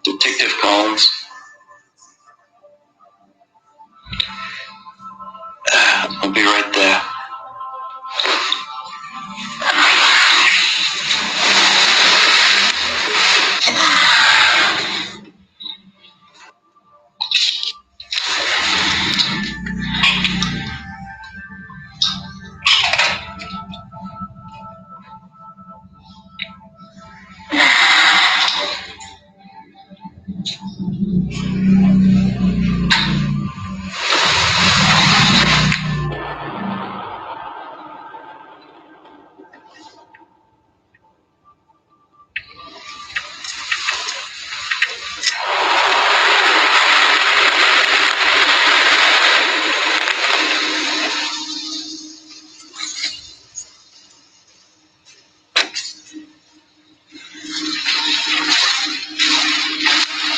Detective Collins. I'll be right there.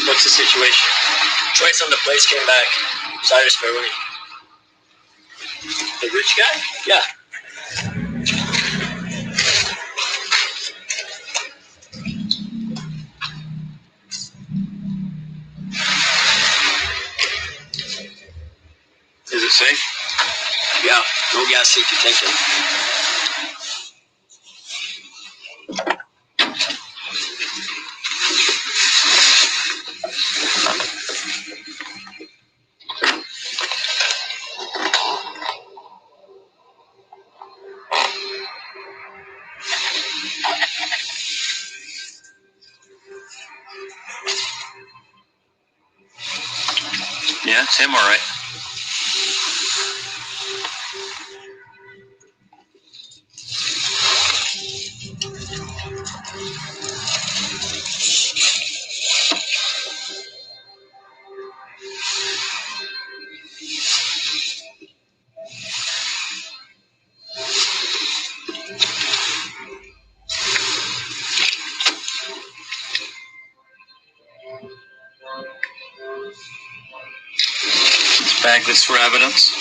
What's the situation? Twice on the place came back. Cyrus Marooney. The rich guy? Yeah. Is it safe? Yeah. No gas leak detected. Yeah, it's him, all right. Bag this for evidence.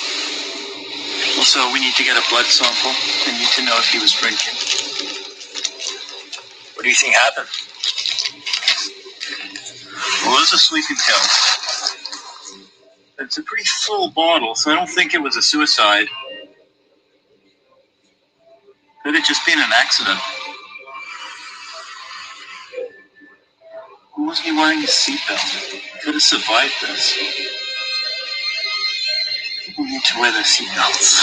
Also, we need to get a blood sample. We need to know if he was drinking. What do you think happened? Well, it was a sleeping pill. It's a pretty full bottle, so I don't think it was a suicide. Could have just been an accident. Why wasn't he wearing his seatbelt? Could have survived this. People need to wear their seatbelts.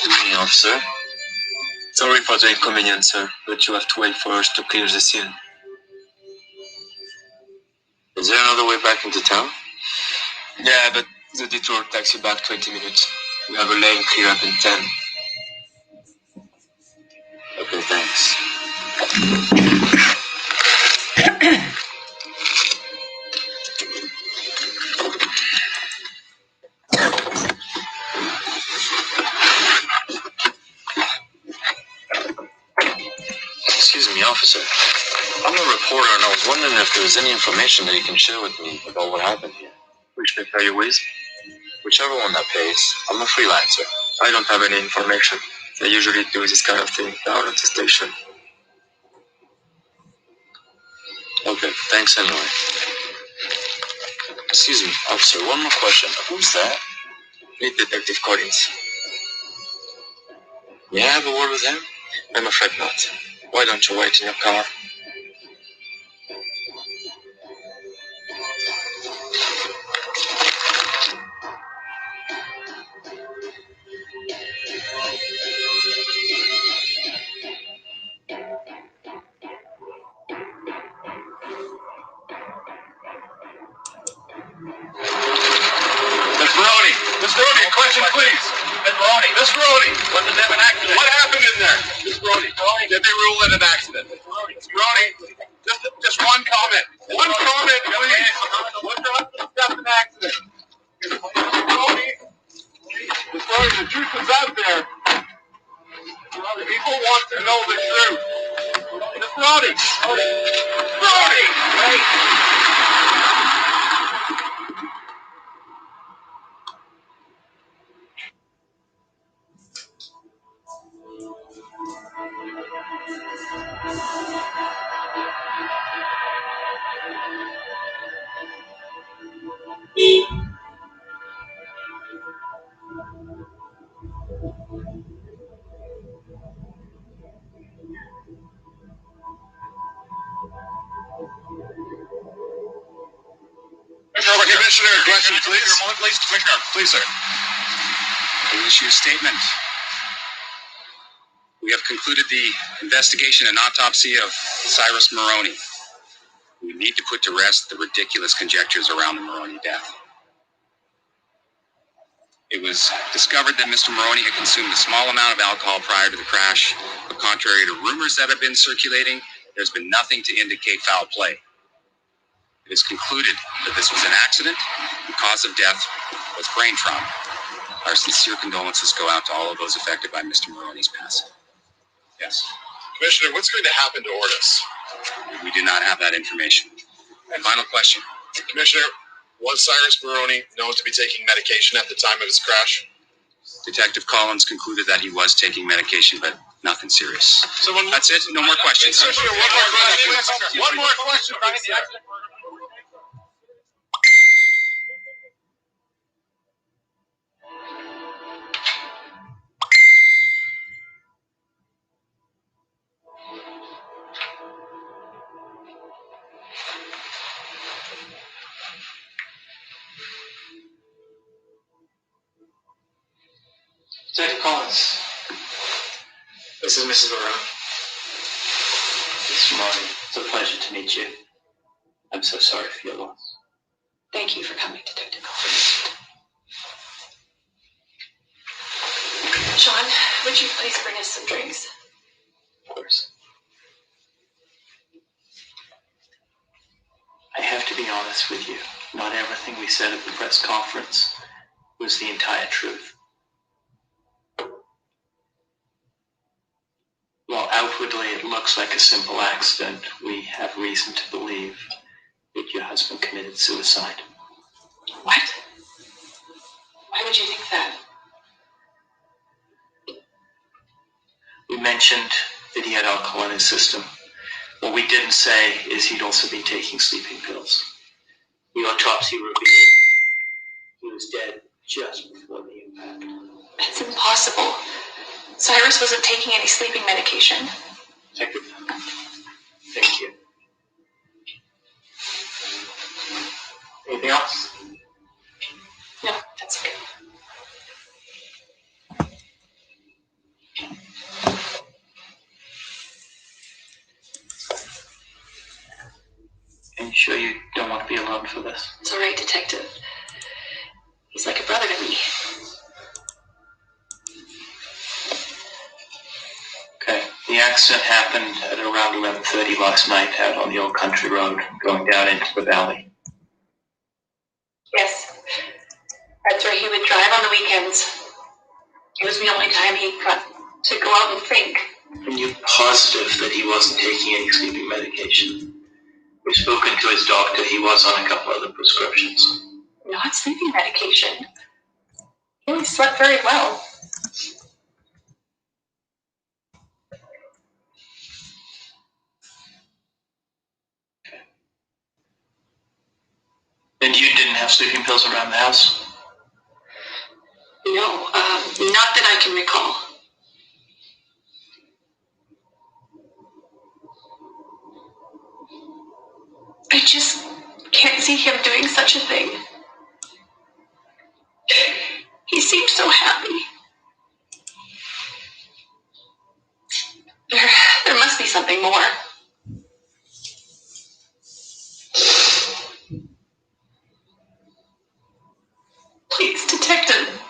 Good evening, officer. Sorry for the inconvenience, sir, but you have to wait for us to clear the scene. Is there another way back into town? Yeah, but the detour takes you back 20 minutes. We have a lane clear up in 10. Okay, thanks. Excuse me, officer. I'm a reporter and I was wondering if there was any information that you can share with me about what happened here. Which they pay you with? Whichever one that pays. I'm a freelancer. I don't have any information. They usually do this kind of thing down at the station. Okay, thanks anyway. Excuse me, officer, one more question. Who's that? Meet Detective Collins. May I have a word with him? I'm afraid not. Why don't you wait in your car? Miss Maroney! Miss Maroney, a question, please! Miss Maroney! Miss Maroney! Was it an accident? What happened in there? Miss Maroney, did they rule it an accident? Miss Maroney, just one comment. One comment, please! What's an accident? Miss Maroney, the truth is out there. People want to know the truth. Miss Maroney! Maroney! Wait! Commissioner, question, please. Commissioner, please, sir. I will issue a statement. We have concluded the investigation and autopsy of Cyrus Maroney. We need to put to rest the ridiculous conjectures around the Maroney death. It was discovered that Mr. Maroney had consumed a small amount of alcohol prior to the crash, but contrary to rumors that have been circulating, there's been nothing to indicate foul play. It is concluded that this was an accident. The cause of death was brain trauma. Our sincere condolences go out to all of those affected by Mr. Maroney's passing. Yes. Commissioner, what's going to happen to Ortis? We do not have that information. And final question. Commissioner, was Cyrus Maroney known to be taking medication at the time of his crash? Detective Collins concluded that he was taking medication, but nothing serious. That's it. No more questions. Commissioner, one more question. This is Mrs. Moran. Mrs. Moran, it's a pleasure to meet you. I'm so sorry for your loss. Thank you for coming, Detective. Sean, would you please bring us some drinks? Of course. I have to be honest with you. Not everything we said at the press conference was the entire truth. While outwardly it looks like a simple accident, we have reason to believe that your husband committed suicide. What? Why would you think that? We mentioned that he had alcohol in his system. What we didn't say is he'd also been taking sleeping pills. The autopsy revealed he was dead just before the impact. That's impossible. Cyrus wasn't taking any sleeping medication. Detective, thank you. Anything else? No, that's okay. Are you sure you don't want to be alone for this? It's all right, Detective. He's like a brother to me. Okay. The accident happened at around 11:30 last night out on the old country road going down into the valley. Yes. That's where he would drive on the weekends. It was the only time he got to go out and think. Are you positive that he wasn't taking any sleeping medication? We've spoken to his doctor. He was on a couple other prescriptions. Not sleeping medication. He always slept very well. And you didn't have sleeping pills around the house? No, not that I can recall. I just can't see him doing such a thing. He seemed so happy. There must be something more. Please, Detective,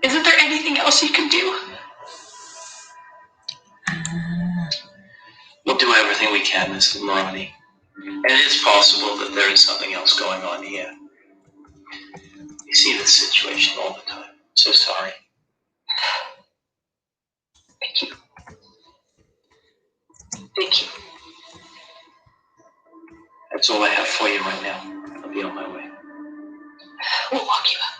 isn't there anything else you can do? We'll do everything we can, Mrs. Moroney. And it is possible that there is something else going on here. We see this situation all the time. So sorry. Thank you. Thank you. That's all I have for you right now. I'll be on my way. We'll walk you up.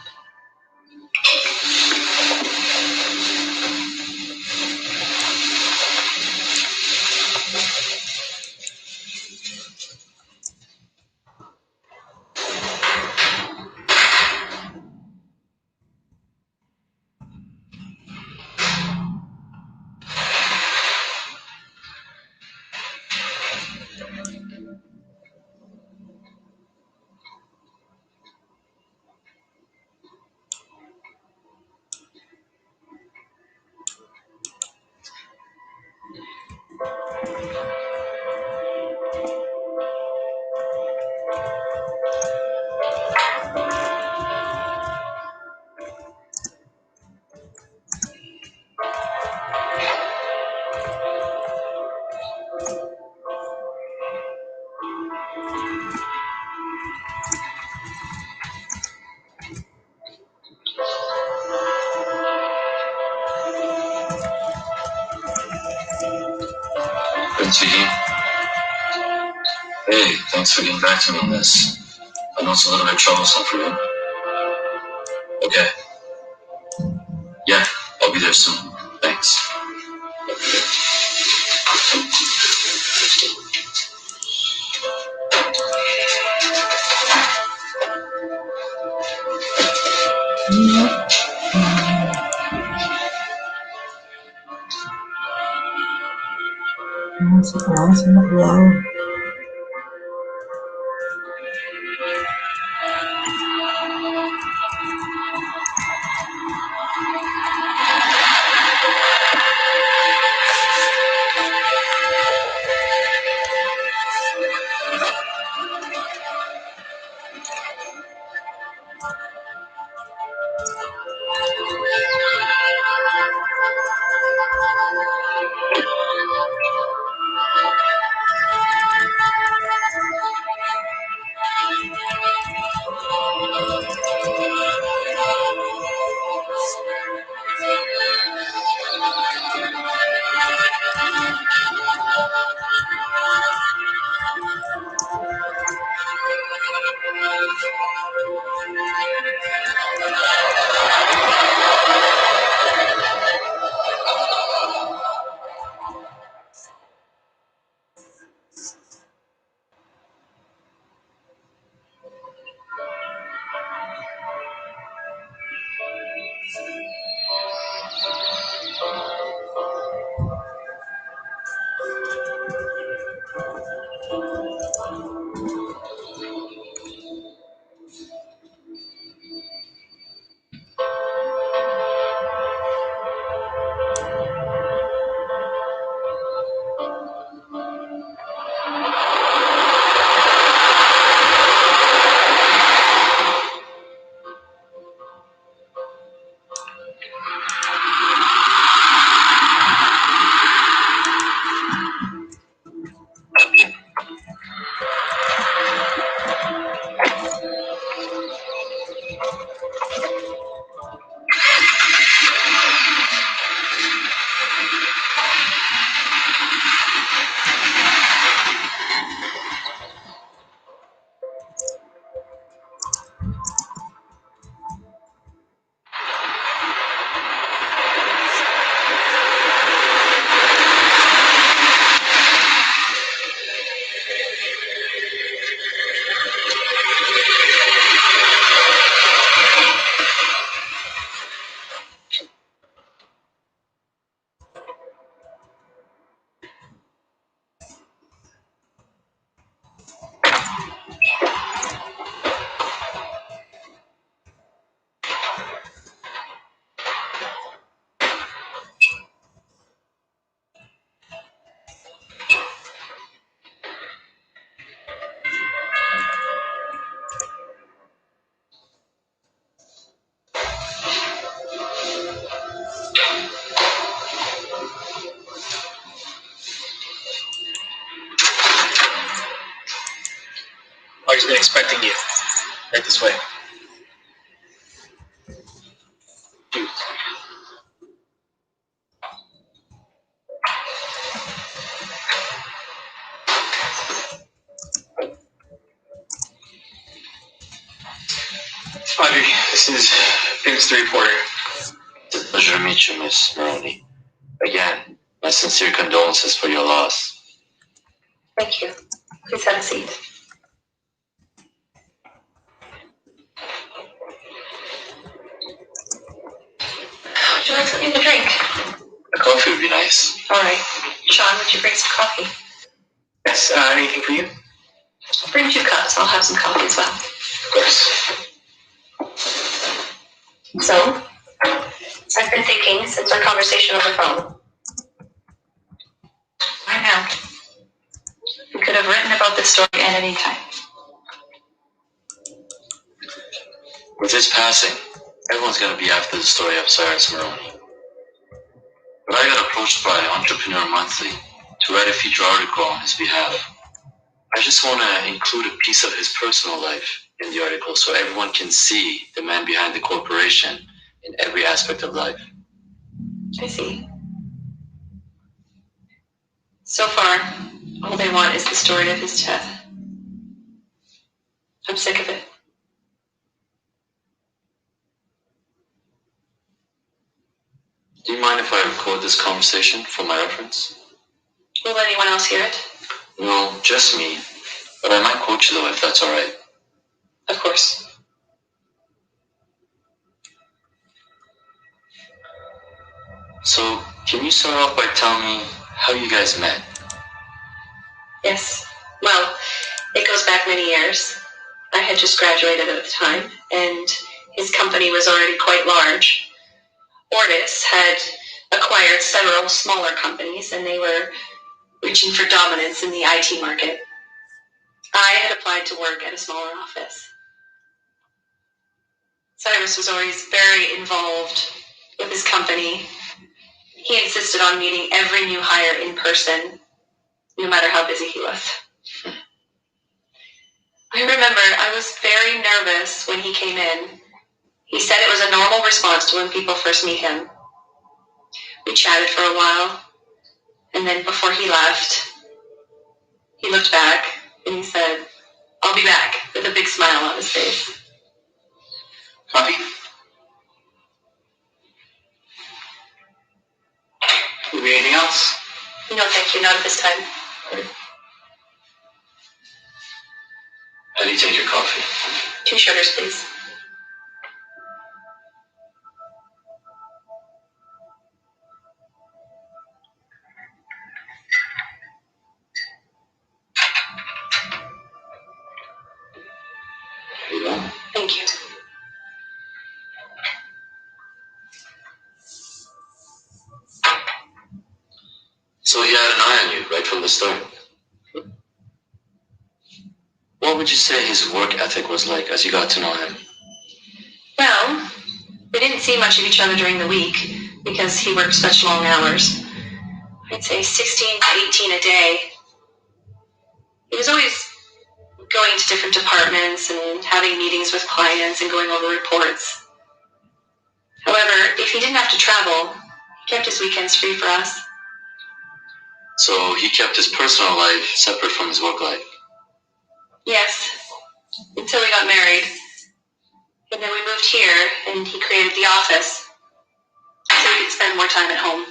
Thanks again. Hey, thanks for getting back to me on this. I know it's a little bit troublesome for you. Okay. Yeah, I'll be there soon. Thanks. I've been expecting you. Right this way. Audrey, this is Vince the reporter. It's a pleasure to meet you, Miss Maroney. Again, my sincere condolences for your loss. Thank you. Please have a seat. Would you like something to drink? A coffee would be nice. All right. Sean, would you bring some coffee? Yes, anything for you? Bring 2 cups. I'll have some coffee as well. Of course. So, I've been thinking since our conversation on the phone. Right now, we could have written about this story at any time. With his passing, everyone's gonna be after the story of Cyrus Maroney. But I got approached by Entrepreneur Monthly to write a feature article on his behalf. I just want to include a piece of his personal life in the article so everyone can see the man behind the corporation in every aspect of life. I see. So far, all they want is the story of his death. I'm sick of it. Do you mind if I record this conversation for my reference? Will anyone else hear it? No, just me. But I might quote you though if that's alright. Of course. So, can you start off by telling me how you guys met? Yes. Well, it goes back many years. I had just graduated at the time, and his company was already quite large. Ortis had acquired several smaller companies, and they were reaching for dominance in the IT market. I had applied to work at a smaller office. Cyrus was always very involved with his company. He insisted on meeting every new hire in person, no matter how busy he was. I remember I was very nervous when he came in. He said it was a normal response to when people first meet him. We chatted for a while, And then before he left, he looked back and he said, "I'll be back," with a big smile on his face. Copy? Would be anything else? No, thank you, not at this time. How do you take your coffee? 2 sugars, please. Here you go. Thank you. So he had an eye on you right from the start. What would you say his work ethic was like as you got to know him? Well, we didn't see much of each other during the week because he worked such long hours. I'd say 16 to 18 a day. He was always going to different departments and having meetings with clients and going over reports. However, if he didn't have to travel, he kept his weekends free for us. So he kept his personal life separate from his work life. Yes, until we got married. And then we moved here, and he created the office so we could spend more time at home.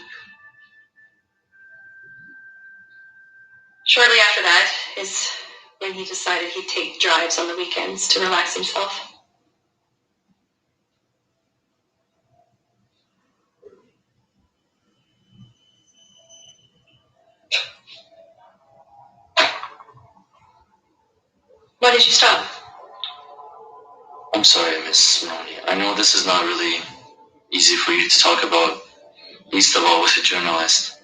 Shortly after that is when he decided he'd take drives on the weekends to relax himself. Why did you stop? I'm sorry, Miss Maroney. I know this is not really easy for you to talk about, least of all with a journalist.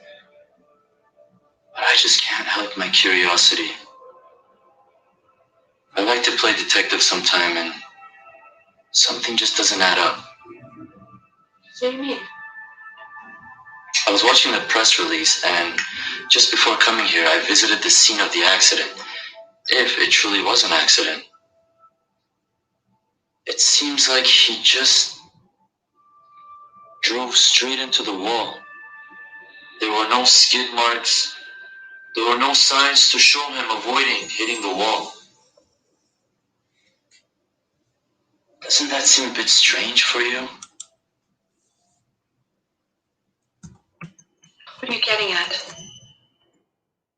But I just can't help my curiosity. I like to play detective sometime and something just doesn't add up. What do you mean? I was watching the press release and just before coming here I visited the scene of the accident. If it truly was an accident. It seems like he just drove straight into the wall. There were no skid marks. There were no signs to show him avoiding hitting the wall. Doesn't that seem a bit strange for you? What are you getting at?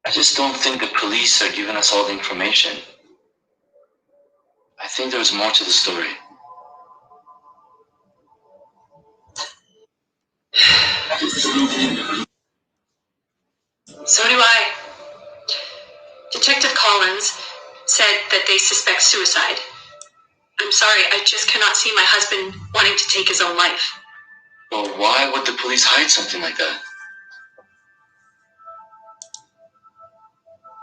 I just don't think the police are giving us all the information. I think there's more to the story. So do I. Detective Collins said that they suspect suicide. I'm sorry, I just cannot see my husband wanting to take his own life. Well, why would the police hide something like that?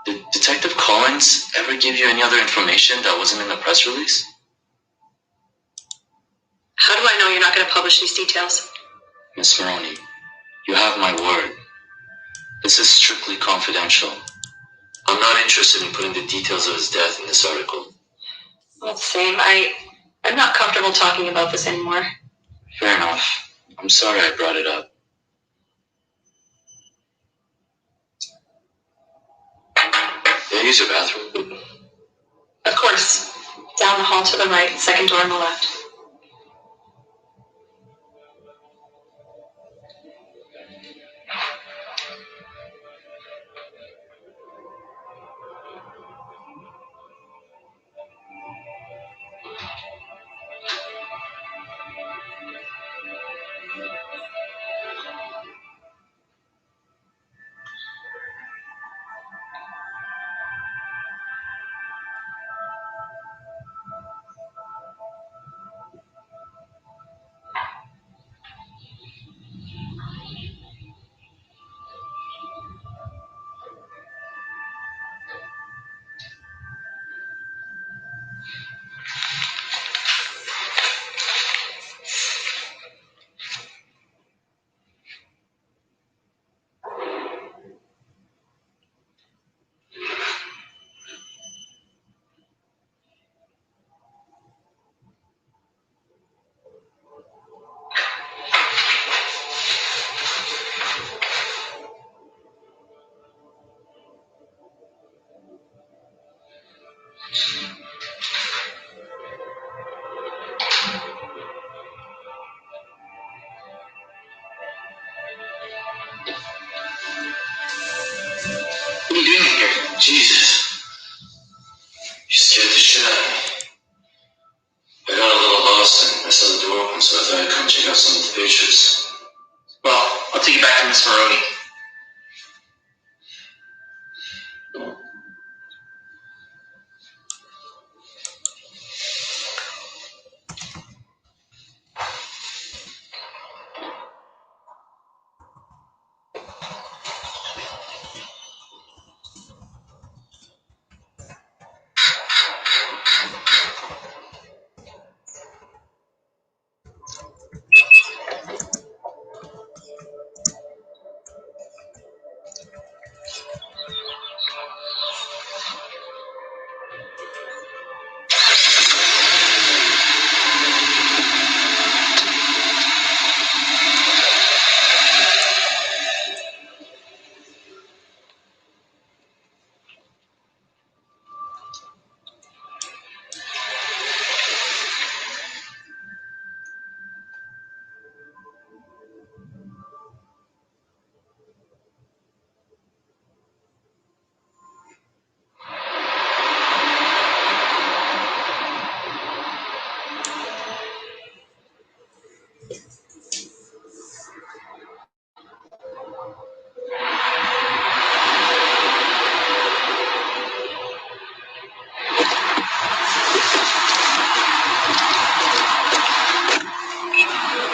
Did Detective Collins ever give you any other information that wasn't in the press release? How do I know you're not going to publish these details? Miss Maroney, you have my word. This is strictly confidential. I'm not interested in putting the details of his death in this article. Well, same. I'm not comfortable talking about this anymore. Fair enough. I'm sorry I brought it up. May I use your bathroom? Of course. Down the hall to the right, second door on the left. are you doing in here? Jesus. You scared the shit out of me. I got a little lost and I saw the door open, so I thought I'd come check out some of the pictures. Well, I'll take you back to Miss Maroney.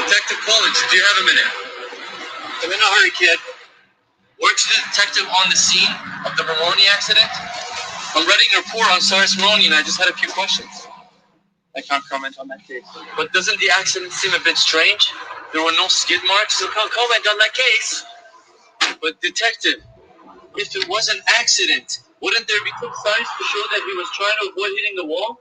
Detective Collins, do you have a minute? I'm in a hurry, kid. Weren't you the detective on the scene of the Maroney accident? I'm writing a report on Cyrus Maroney, and I just had a few questions. I can't comment on that case. But doesn't the accident seem a bit strange? There were no skid marks, so can't comment on that case. But detective, if it was an accident, wouldn't there be quick signs to show that he was trying to avoid hitting the wall?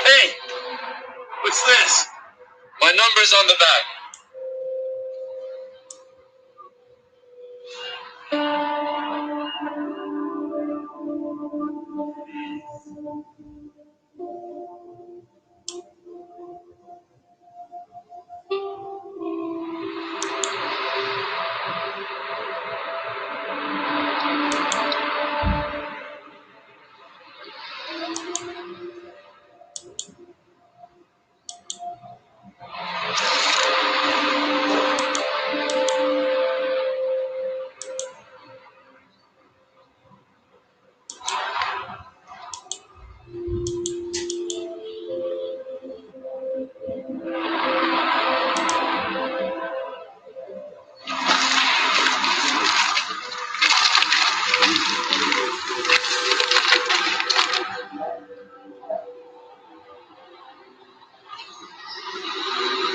Hey, what's this? My number's on the back.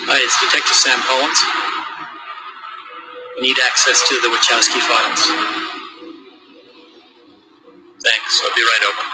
Hi, it's Detective Sam Collins. I need access to the Wachowski files. Thanks, I'll be right over.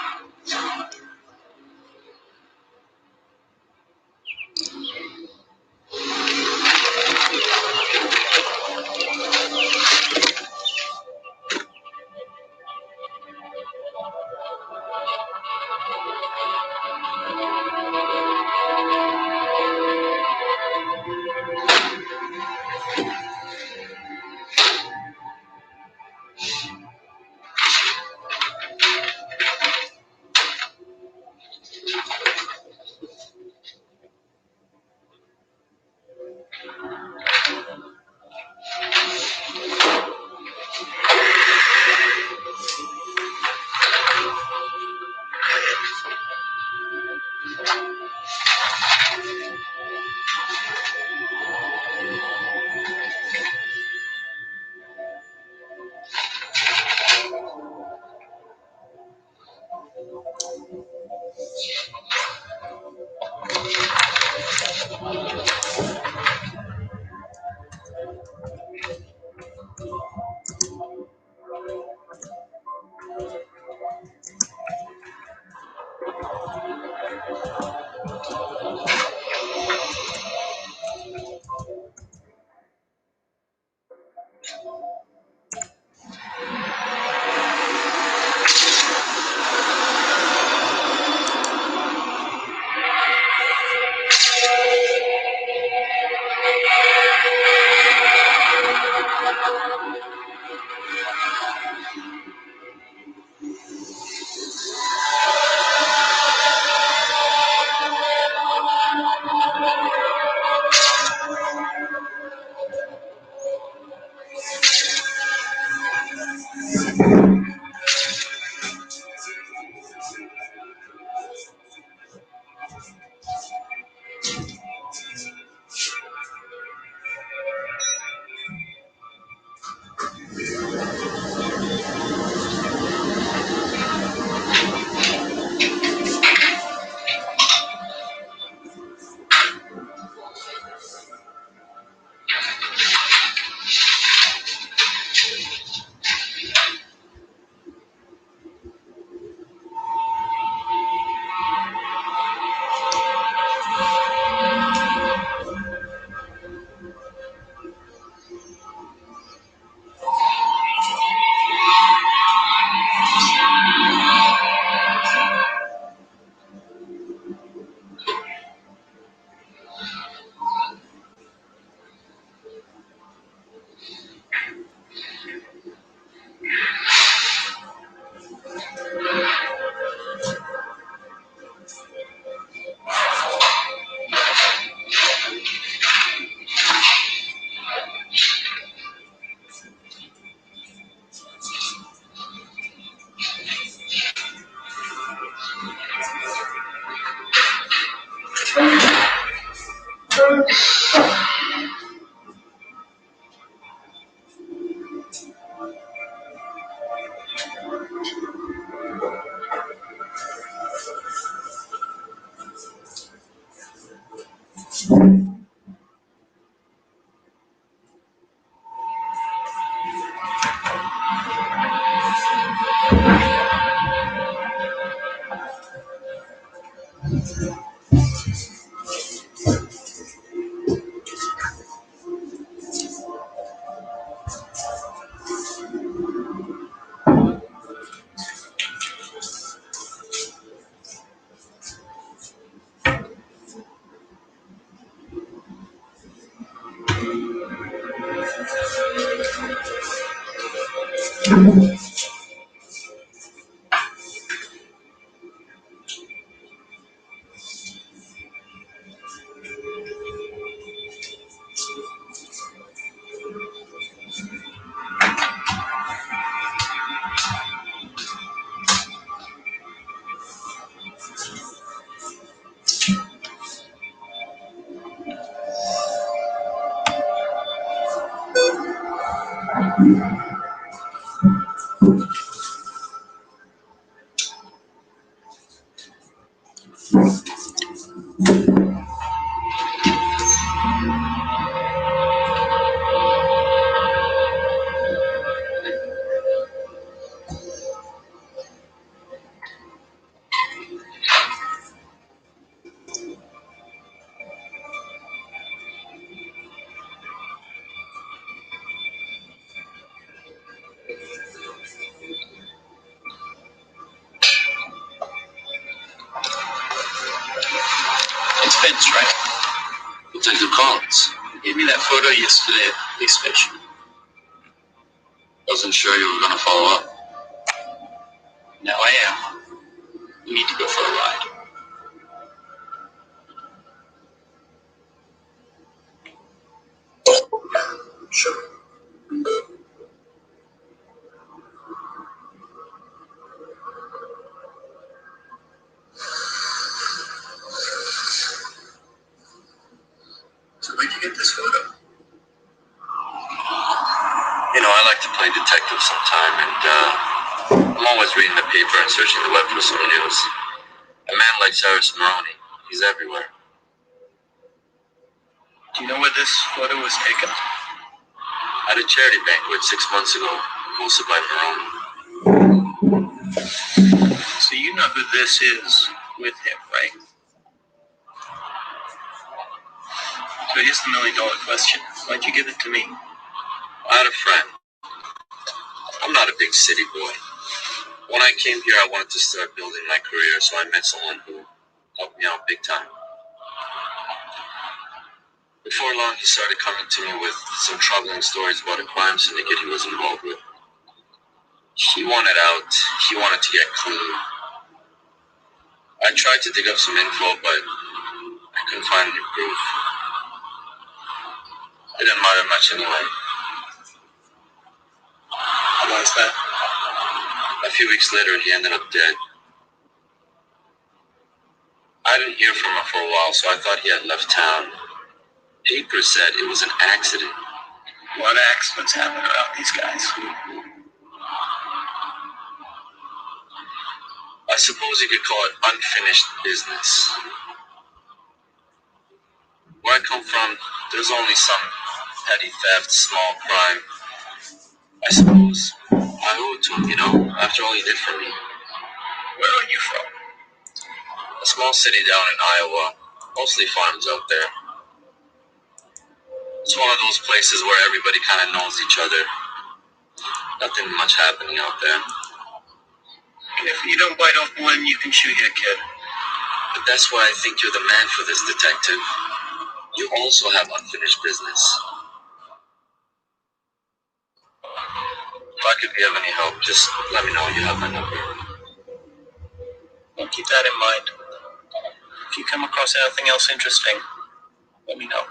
It's Vince, right? Detective Collins. You gave me that photo yesterday at the police station. Wasn't sure you were gonna follow up. Now I am. We need to go for a ride. Sure. So where'd you get this photo? You know, I like to play detective sometime, and I'm always reading the paper and searching the web for some news. A man like Cyrus Maroney, he's everywhere. Do you know where this photo was taken? At a charity banquet 6 months ago, hosted by Maroney. So you know who this is with him, right? So here's the $1,000,000 question. Why'd you give it to me? I had a friend. I'm not a big city boy. When I came here, I wanted to start building my career, so I met someone who helped me out big time. Before long, he started coming to me with some troubling stories about a crime syndicate he was involved with. He wanted out. He wanted to get clean. I tried to dig up some info, but I couldn't find any proof. It didn't matter much anyway. Why is that? A few weeks later, he ended up dead. I didn't hear from him for a while, so I thought he had left town. Papers said it was an accident. A lot of accidents happen around these guys. I suppose you could call it unfinished business. Where I come from, there's only some petty theft, small crime. I suppose I owe it to him, you know, after all he did for me. Where are you from? A small city down in Iowa, mostly farms out there. It's one of those places where everybody kind of knows each other. Nothing much happening out there. If you don't bite off one, you can chew your kid. But that's why I think you're the man for this, detective. You also have unfinished business. If I could be of any help, just let me know. You have my number. I'll keep that in mind. If you come across anything else interesting, let me know.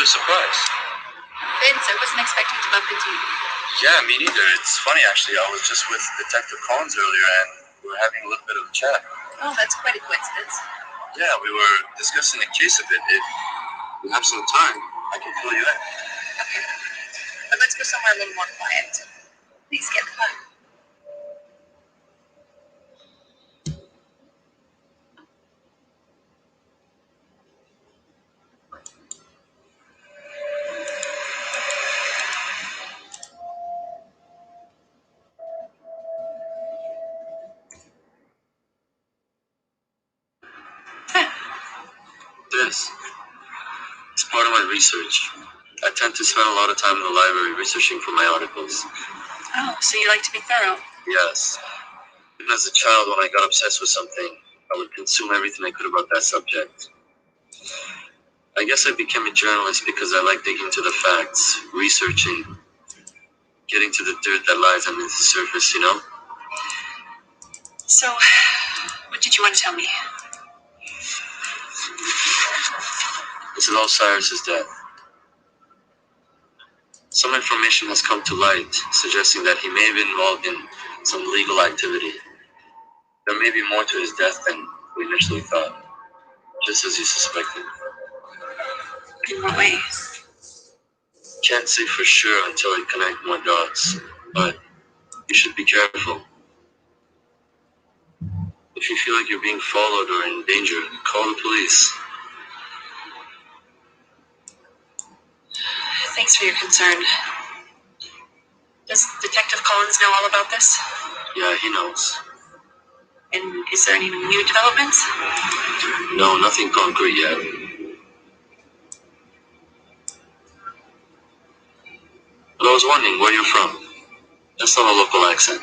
surprise. Vince, I wasn't expecting to bump into you. Yeah, me neither. It's funny, actually. I was just with Detective Collins earlier, and we were having a little bit of a chat. Oh, that's quite a coincidence. Yeah, we were discussing the case a bit. If you have some time, I can fill you in. Okay. But let's go somewhere a little more quiet. Please get the fun. This is part of my research. I tend to spend a lot of time in the library researching for my articles. Oh, so you like to be thorough. Yes. Even as a child, when I got obsessed with something, I would consume everything I could about that subject. I guess I became a journalist because I like digging into the facts, researching, getting to the dirt that lies underneath the surface, you know? So, what did you want to tell me? It's about Cyrus's death. Some information has come to light, suggesting that he may have been involved in some legal activity. There may be more to his death than we initially thought, just as you suspected. In what way? Can't say for sure until I connect more dots, but you should be careful. If you feel like you're being followed or in danger, call the police. Thanks for your concern. Does Detective Collins know all about this? Yeah, he knows. And is there any new developments? No, nothing concrete yet. But I was wondering where you're from. That's not a local accent.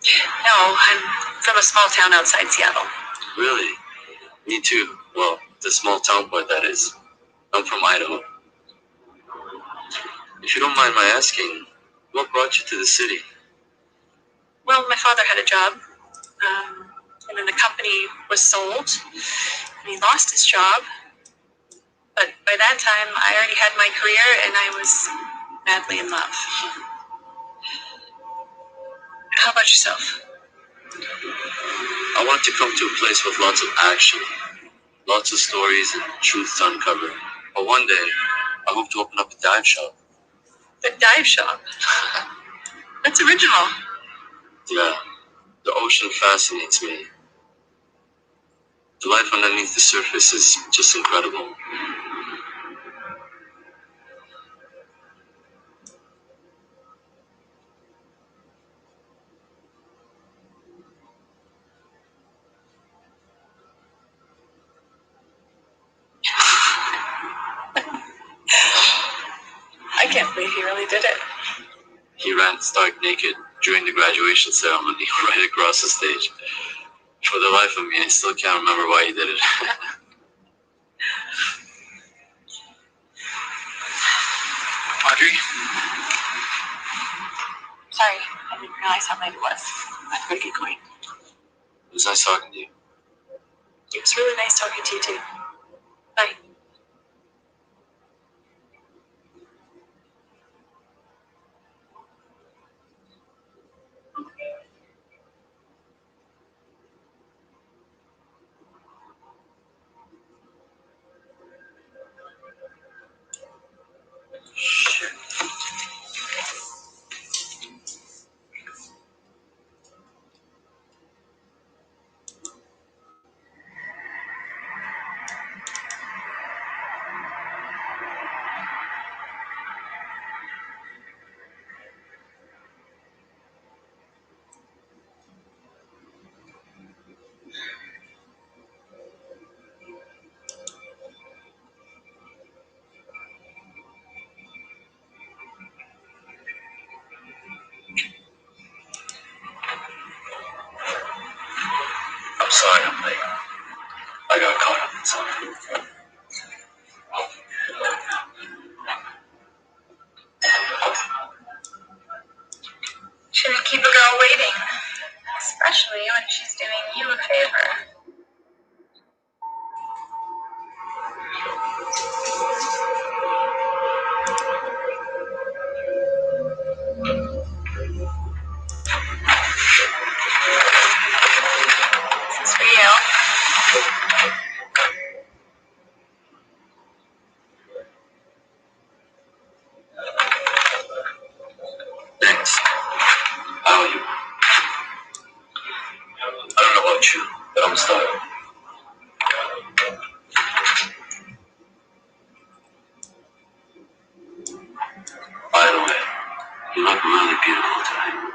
No, I'm from a small town outside Seattle. Really? Me too. Well, the small town part, that is. I'm from Idaho. If you don't mind my asking, what brought you to the city? Well, my father had a job, and then the company was sold, and he lost his job. But by that time, I already had my career, and I was madly in love. How about yourself? I wanted to come to a place with lots of action, lots of stories and truth to uncover. But one day, I hope to open up a dive shop. The dive shop? That's original. Yeah, the ocean fascinates me. The life underneath the surface is just incredible. I can't believe he really did it. He ran stark naked during the graduation ceremony right across the stage. For the life of me, I still can't remember why he did it. Audrey? Sorry, I didn't realize how late it was. I better get going. It was nice talking to you. It was really nice talking to you too. Bye. You look really beautiful tonight.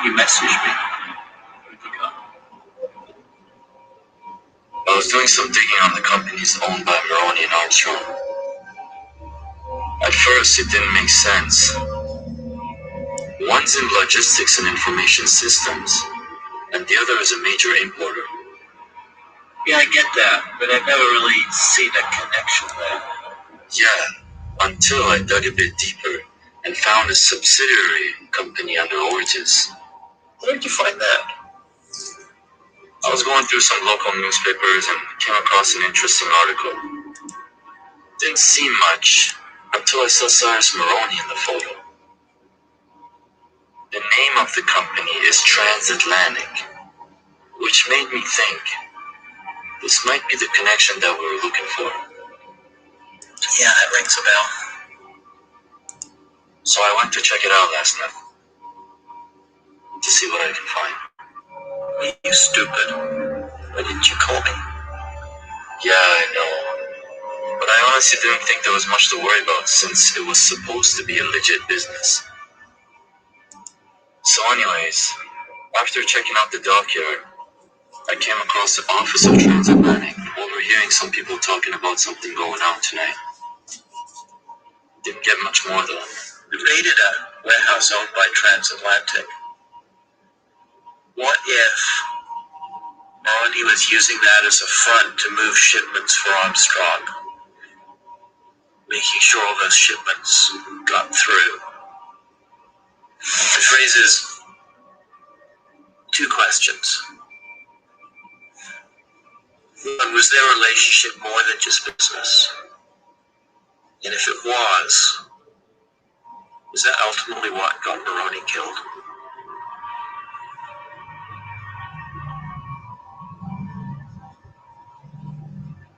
You messaged me. I was doing some digging on the companies owned by Maroney and Armstrong. At first, it didn't make sense. One's in logistics and information systems, and the other is a major importer. Yeah, I get that, but I've never really seen a connection there. Yeah, until I dug a bit deeper and found a subsidiary company under Ortiz. Where did you find that? I was going through some local newspapers and came across an interesting article. Didn't seem much until I saw Cyrus Maroney in the photo. The name of the company is Transatlantic, which made me think this might be the connection that we were looking for. Yeah, that rings a bell. So I went to check it out last night to see what I can find. You stupid. Why didn't you call me? Yeah, I know. But I honestly didn't think there was much to worry about since it was supposed to be a legit business. So anyways, after checking out the dockyard, I came across the office of Transatlantic, overhearing some people talking about something going on tonight. Didn't get much more though. We raided a warehouse owned by Transatlantic. What if Maroney was using that as a front to move shipments for Armstrong, making sure all those shipments got through? Which raises two questions. One, was their relationship more than just business? And if it was that ultimately what got Maroney killed?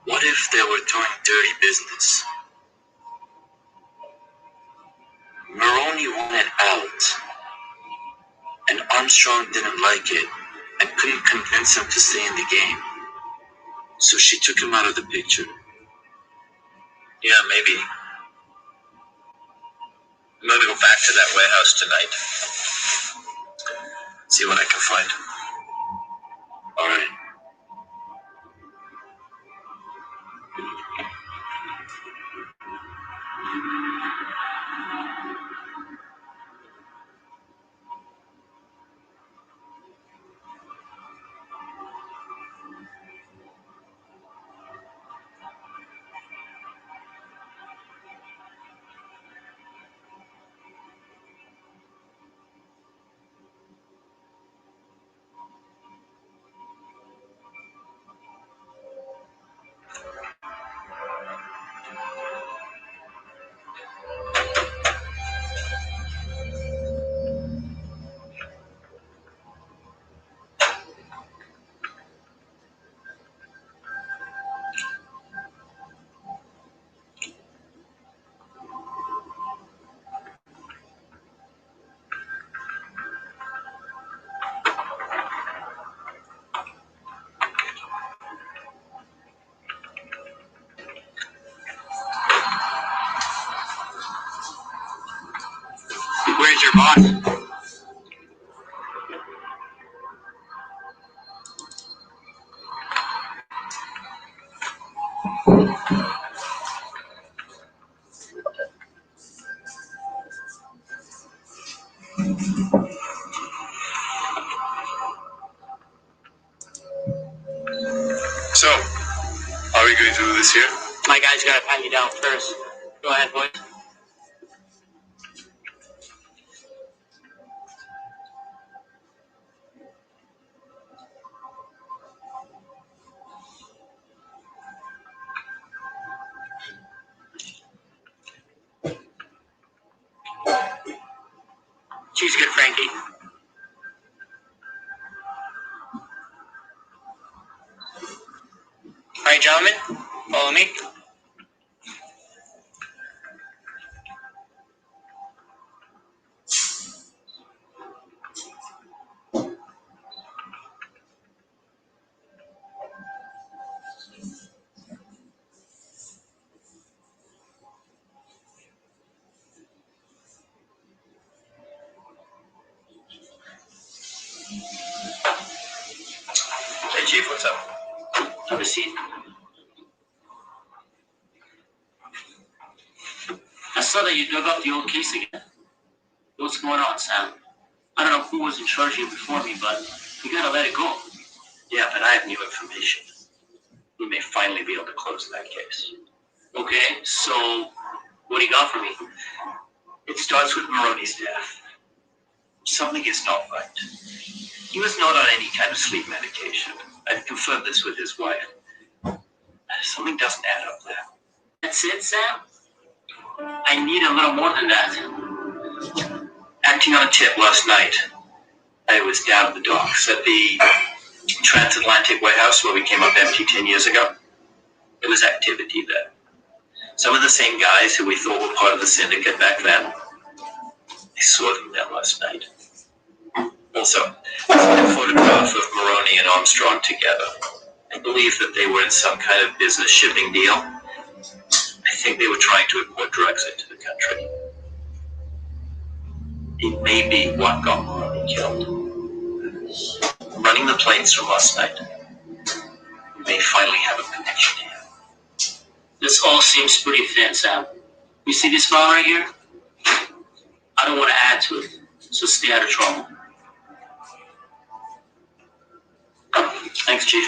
What if they were doing dirty business? Maroney wanted out, and Armstrong didn't like it and couldn't convince him to stay in the game. So she took him out of the picture. Yeah, maybe. I'm gonna go back to that warehouse tonight. See what I can find. on. So, are we going to do this here? My guy's gotta pat you down first. Go ahead, boys. She's good, Frankie. All right, gentlemen, follow me. Hey, Chief, what's up? Have a seat. I saw that you dug up the old case again. What's going on, Sam? I don't know who was in charge of you before me, but you gotta let it go. Yeah, but I have new information. We may finally be able to close that case. Okay, so what do you got for me? It starts with Maroney's death. Something is not right. He was not on any kind of sleep medication. I've confirmed this with his wife. Something doesn't add up there. That's it, Sam? I need a little more than that. Acting on a tip last night, I was down at the docks at the transatlantic warehouse where we came up empty 10 years ago. There was activity there. Some of the same guys who we thought were part of the syndicate back then. I saw them there last night. Also, I found a photograph of Maroney and Armstrong together. I believe that they were in some kind of business shipping deal. I think they were trying to import drugs into the country. It may be what got Maroney killed. Running the plates from last night, we may finally have a connection here. This all seems pretty thin, Sam. You see this file right here? I don't want to add to it, so stay out of trouble. Thanks, Chief.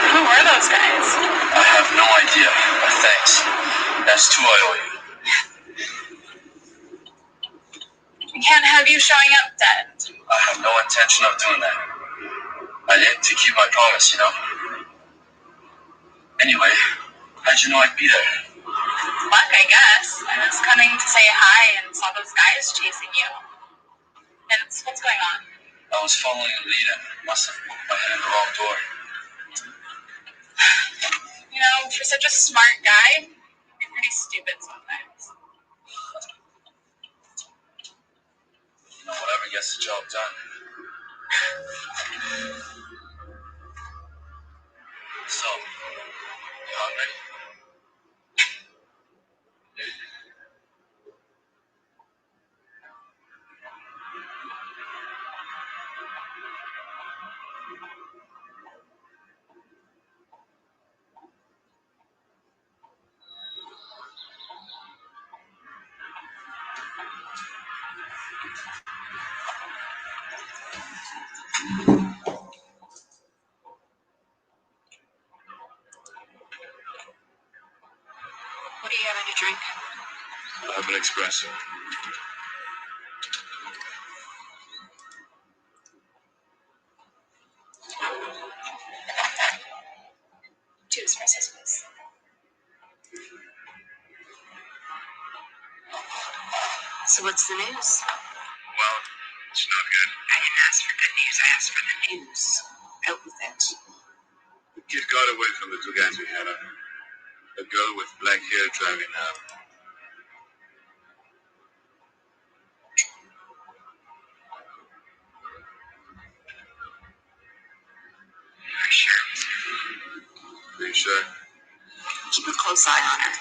Who were those guys? I have no idea, but thanks. That's too I owe you. We can't have you showing up dead. I have no intention of doing that. I did to keep my promise, you know? Anyway, how'd you know I'd be there? Luck, I guess. I was coming to say hi and saw those guys chasing you. What's going on? I was following a lead and must have put my head in the wrong door. You know, for such a smart guy, you're pretty stupid sometimes. You know, whatever gets the job done. So, you hungry? What are you having to drink? I'm having express. Two espressos, please. So what's the news? Well, it's not good. I didn't ask for good news. I asked for the news. Out with it. The kid got away from the two guys we had on. A girl with black hair driving up. Are you sure? Are you sure? Keep a close eye on her.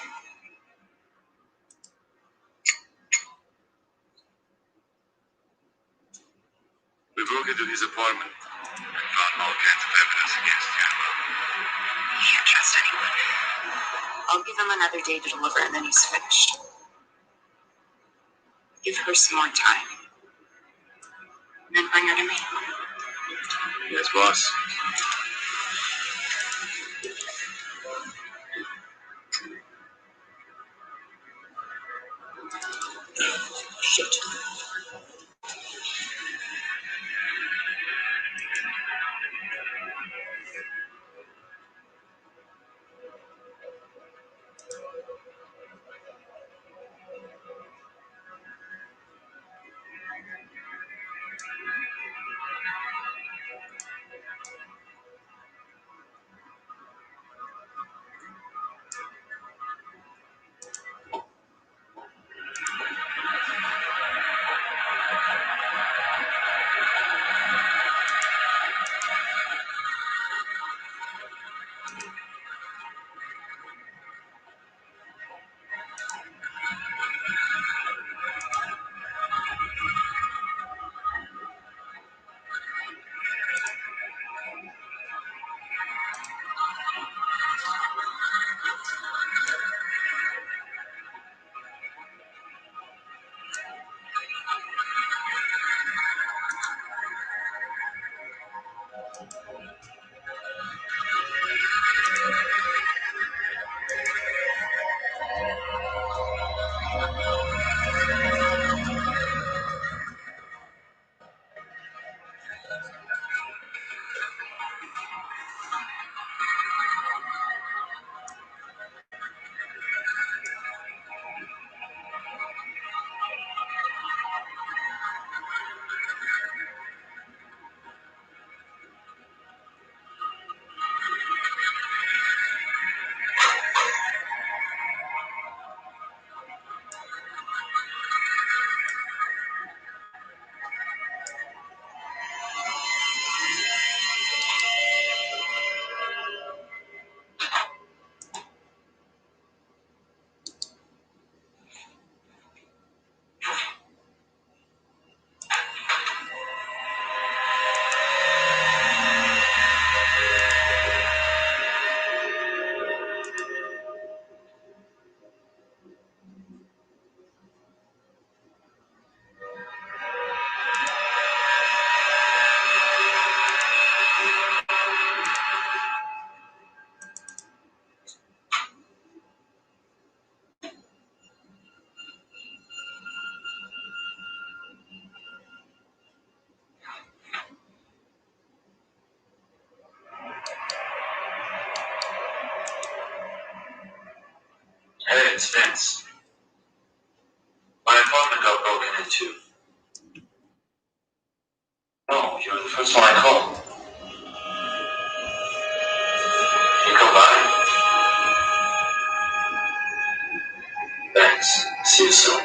We broke into his apartment and found all kinds of evidence against him. You can't trust anyone. I'll give him another day to deliver and then he's finished. Give her some more time. And then bring her to me. Yes, boss. Shit. Hey, it's Vince. My apartment got broken into. No, you're the first one I called. Can you come by? Thanks. See you soon.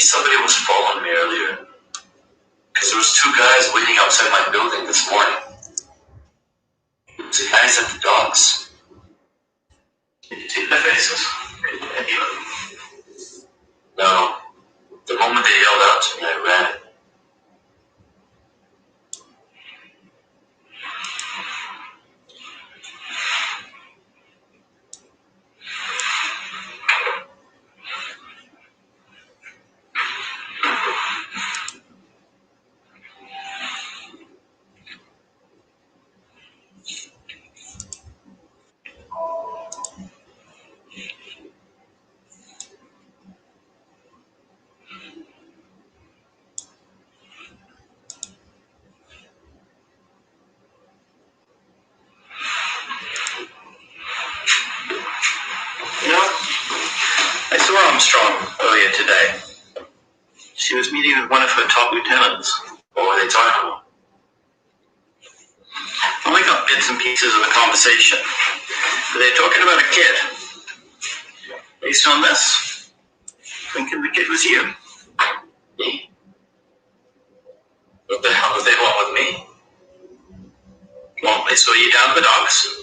somebody was following me earlier. Because there was two guys waiting outside my building this morning. It was the guys at the docks. Did you see their faces? No. The moment they yelled out to me, I ran. You know, I saw Armstrong earlier today. She was meeting with one of her top lieutenants. What were they talking about? I only got bits and pieces of the conversation. But they're talking about a kid. Based on this, thinking the kid was you. Me? What the hell did they want with me? Well, they saw you down at the docks.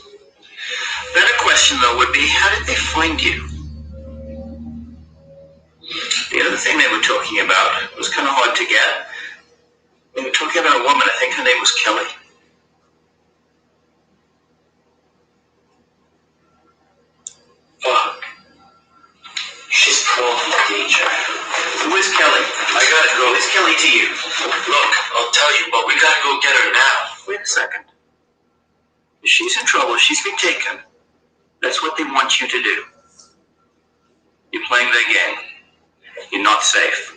Better question, though, would be, how did they find you? The other thing they were talking about was kind of hard to get. They were talking about a woman, I think her name was Kelly. Fuck. She's prone to danger. Who is Kelly? I gotta go. Who is Kelly to you? Look, I'll tell you, but we gotta go get her now. Wait a second. If she's in trouble, she's been taken. That's what they want you to do. You're playing their game. You're not safe.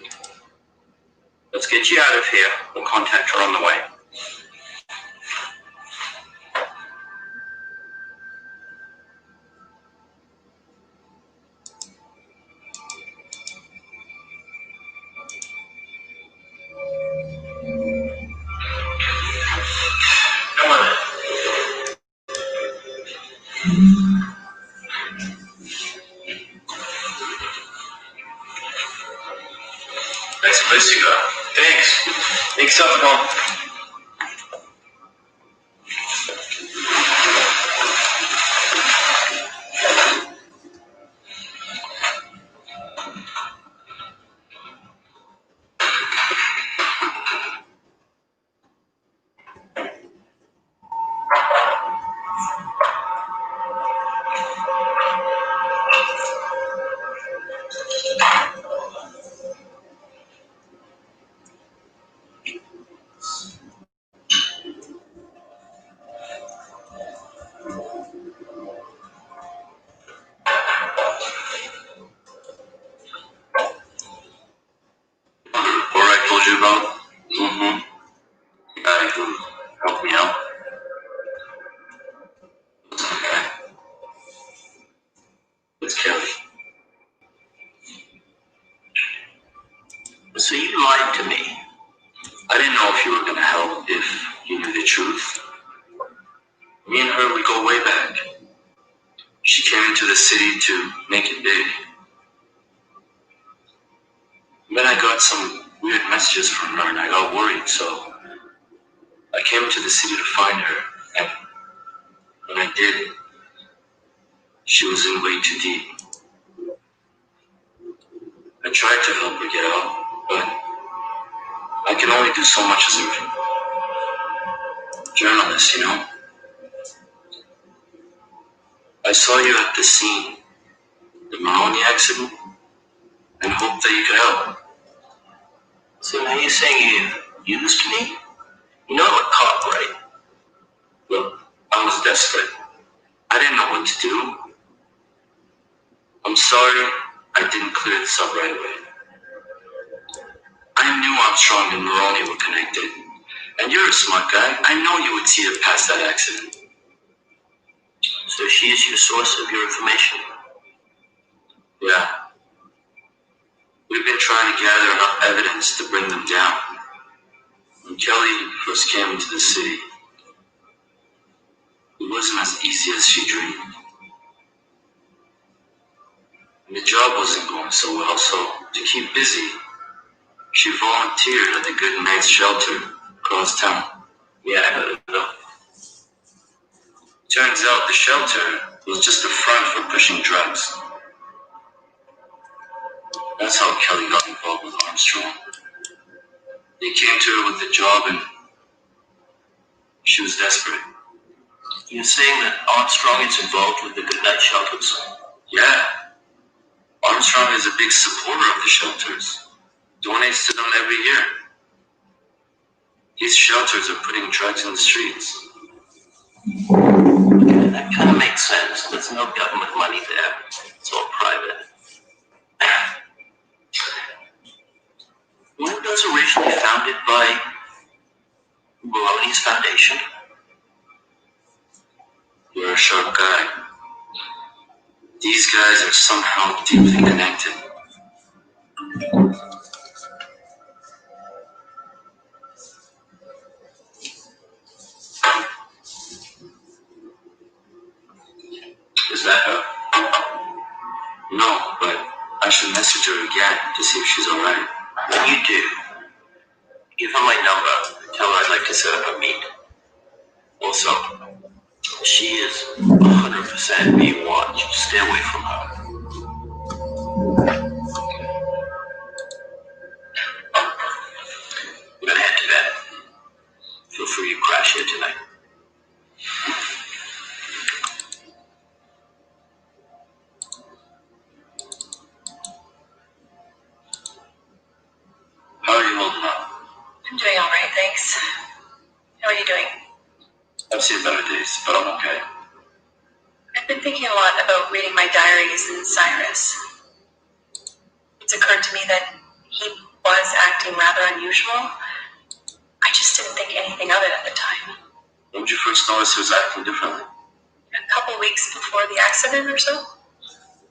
Let's get you out of here. We'll contact her on the way. Come on. Nice place you got. Thanks. Make yourself at home. Or I told you about? Mm-hmm. The guy who helped me out. Okay. It's Kelly. So you lied to me. I didn't know if you were gonna help, if you knew the truth. Me and her, we go way back. She came into the city to make it big. Then I got some weird messages from her and I got worried, so I came to the city to find her. And when I did, she was in way too deep. I tried to help her get out, but I can only do so much as a journalist, you know? I saw you at the scene, the Maroney accident, and hoped that you could help. So now you're saying you used me? You know I'm a cop, right? Look, I was desperate. I didn't know what to do. I'm sorry I didn't clear this up right away. I knew Armstrong and Maroney were connected. And you're a smart guy. I know you would see it past that accident. So she is your source of your information? Yeah. We've been trying to gather enough evidence to bring them down. When Kelly first came into the city, it wasn't as easy as she dreamed. And the job wasn't going so well, so to keep busy, She volunteered at the Good Night's shelter across town. Yeah, I heard it though. Turns out the shelter was just a front for pushing drugs. That's how Kelly got involved with Armstrong. They came to her with the job and she was desperate. You're saying that Armstrong is involved with the Good Night shelters? Yeah. Armstrong is a big supporter of the shelters. Donates to them every year. These shelters are putting drugs in the streets. Okay, that kind of makes sense. There's no government money there. It's all private. Weren't those originally founded by Maloney's foundation? You're a sharp guy. These guys are somehow deeply connected. Is that her? No, but I should message her again to see if she's alright. When you do, give her my number. Tell her I'd like to set up a meet. Also, she is 100% being watched. Stay away from her. I'm gonna head to bed. Feel free to crash here tonight. How are you holding up? I'm doing all right, thanks. How are you doing? I've seen better days, but I'm okay. I've been thinking a lot about reading my diaries and Cyrus. It's occurred to me that he was acting rather unusual. I just didn't think anything of it at the time. When did you first notice he was acting differently? A couple weeks before the accident or so.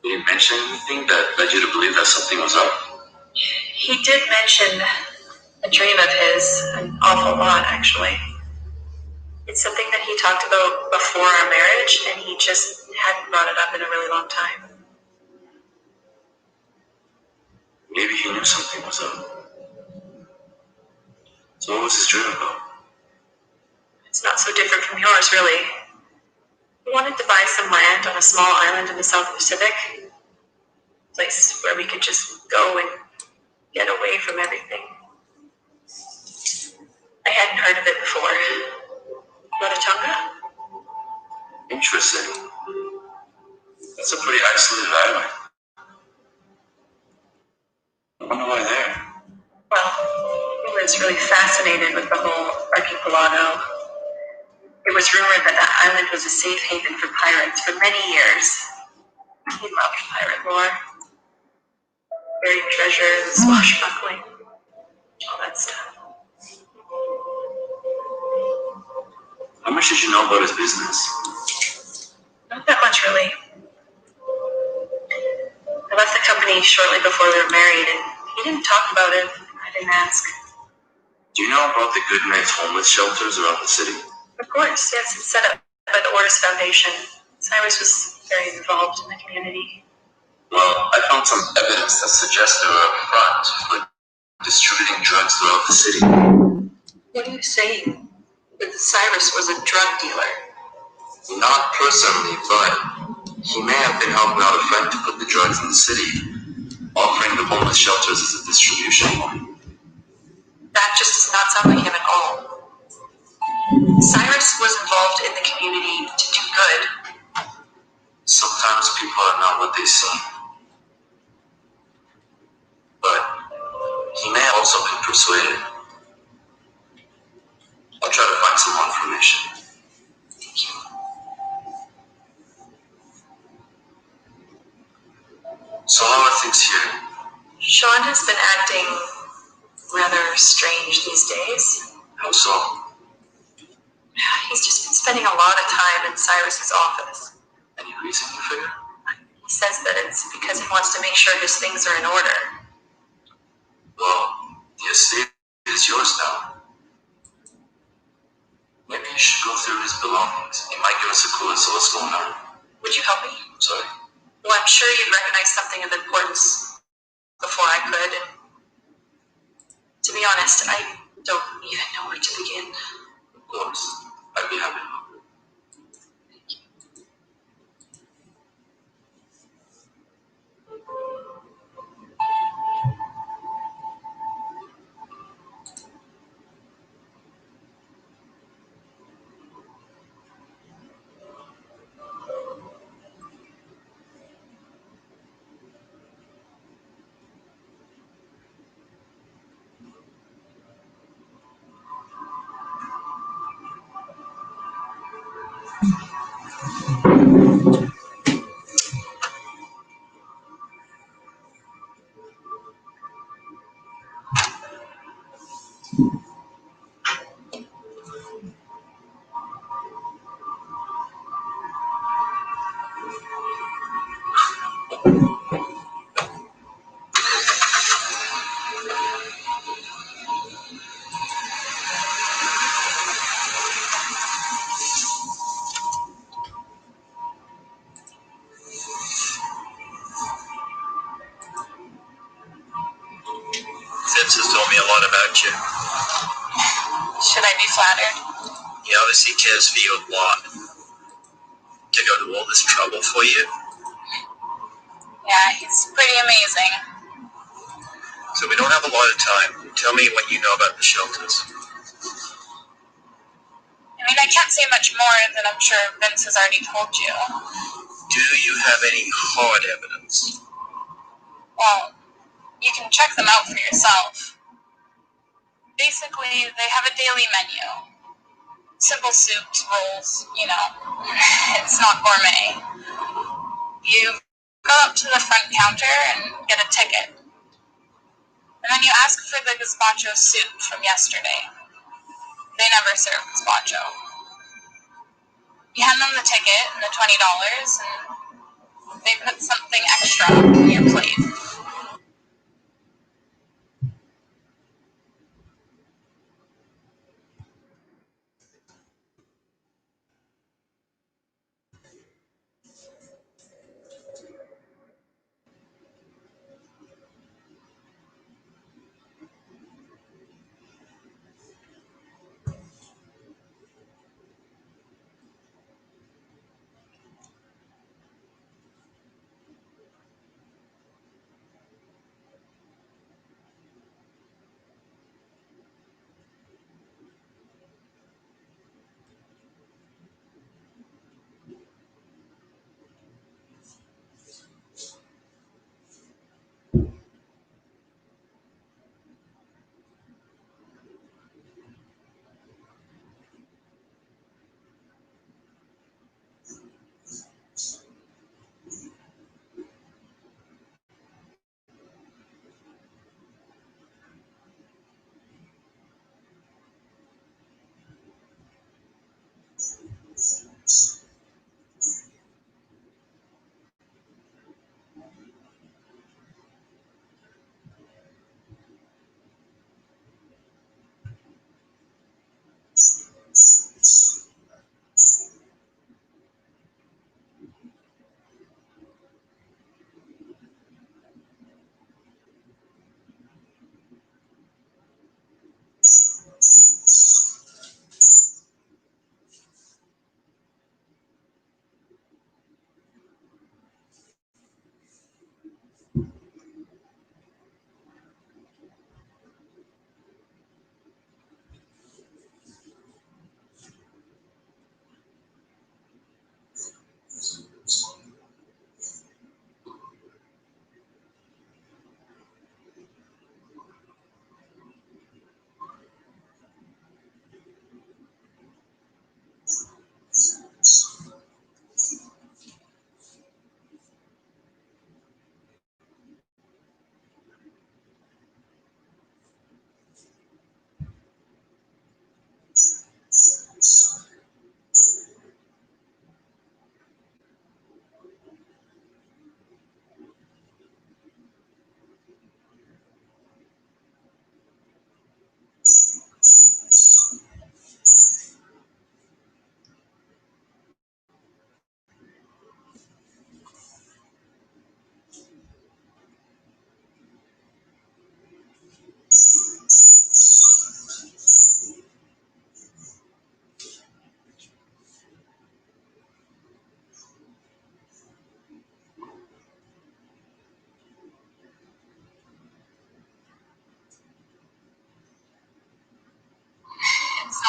Did he mention anything that led you to believe that something was up? He did mention a dream of his, an awful lot actually. It's something that he talked about before our marriage, and he just hadn't brought it up in a really long time. Maybe he knew something was up. So what was his dream about? It's not so different from yours, really. We wanted to buy some land on a small island in the South Pacific. A place where we could just go and get away from everything. I hadn't heard of it before. Rarotonga? Interesting. That's a pretty isolated island. I wonder why there. Well, he was really fascinated with the whole archipelago. It was rumored that that island was a safe haven for pirates for many years. He loved pirate lore. Buried treasures, swashbuckling, all that stuff. How much did you know about his business? Not that much, really. I left the company shortly before we were married, and he didn't talk about it. I didn't ask. Do you know about the Good Night's homeless shelters around the city? Of course, yes, it's set up by the Oris Foundation. Cyrus was very involved in the community. Well, I found some evidence that suggests they were a front for distributing drugs throughout the city. What are you saying? That Cyrus was a drug dealer? Not personally, but he may have been helping out a friend to put the drugs in the city, offering the homeless shelters as a distribution point. That just does not sound like him at all. Cyrus was involved in the community to do good. Sometimes people are not what they seem. But he may have also been persuaded. I'll try to find some more information. Thank you. So how are things here? Sean has been acting rather strange these days. How so? He's just been spending a lot of time in Cyrus's office. Any reason you figure? He says that it's because he wants to make sure his things are in order. Well, the estate is yours now. Maybe you should go through his belongings. It might give us a clue as to what's going on. Would you help me? Sorry? Well, I'm sure you'd recognize something of importance before I could. past, I don't even know where to begin. Of course, I'd be happy to help. Vince has told me a lot about you. Should I be flattered? He obviously cares for you a lot. To go to all this trouble for you. Yeah, he's pretty amazing. So we don't have a lot of time. Tell me what you know about the shelters. I mean, I can't say much more than I'm sure Vince has already told you. Do you have any hard evidence? Well, you can check them out for yourself. Basically, they have a daily menu. Simple soups, rolls, you know. It's not gourmet. You go up to the front counter and get a ticket. And then you ask for the gazpacho soup from yesterday. They never serve gazpacho. You hand them the ticket and the $20, and they put something extra on your plate.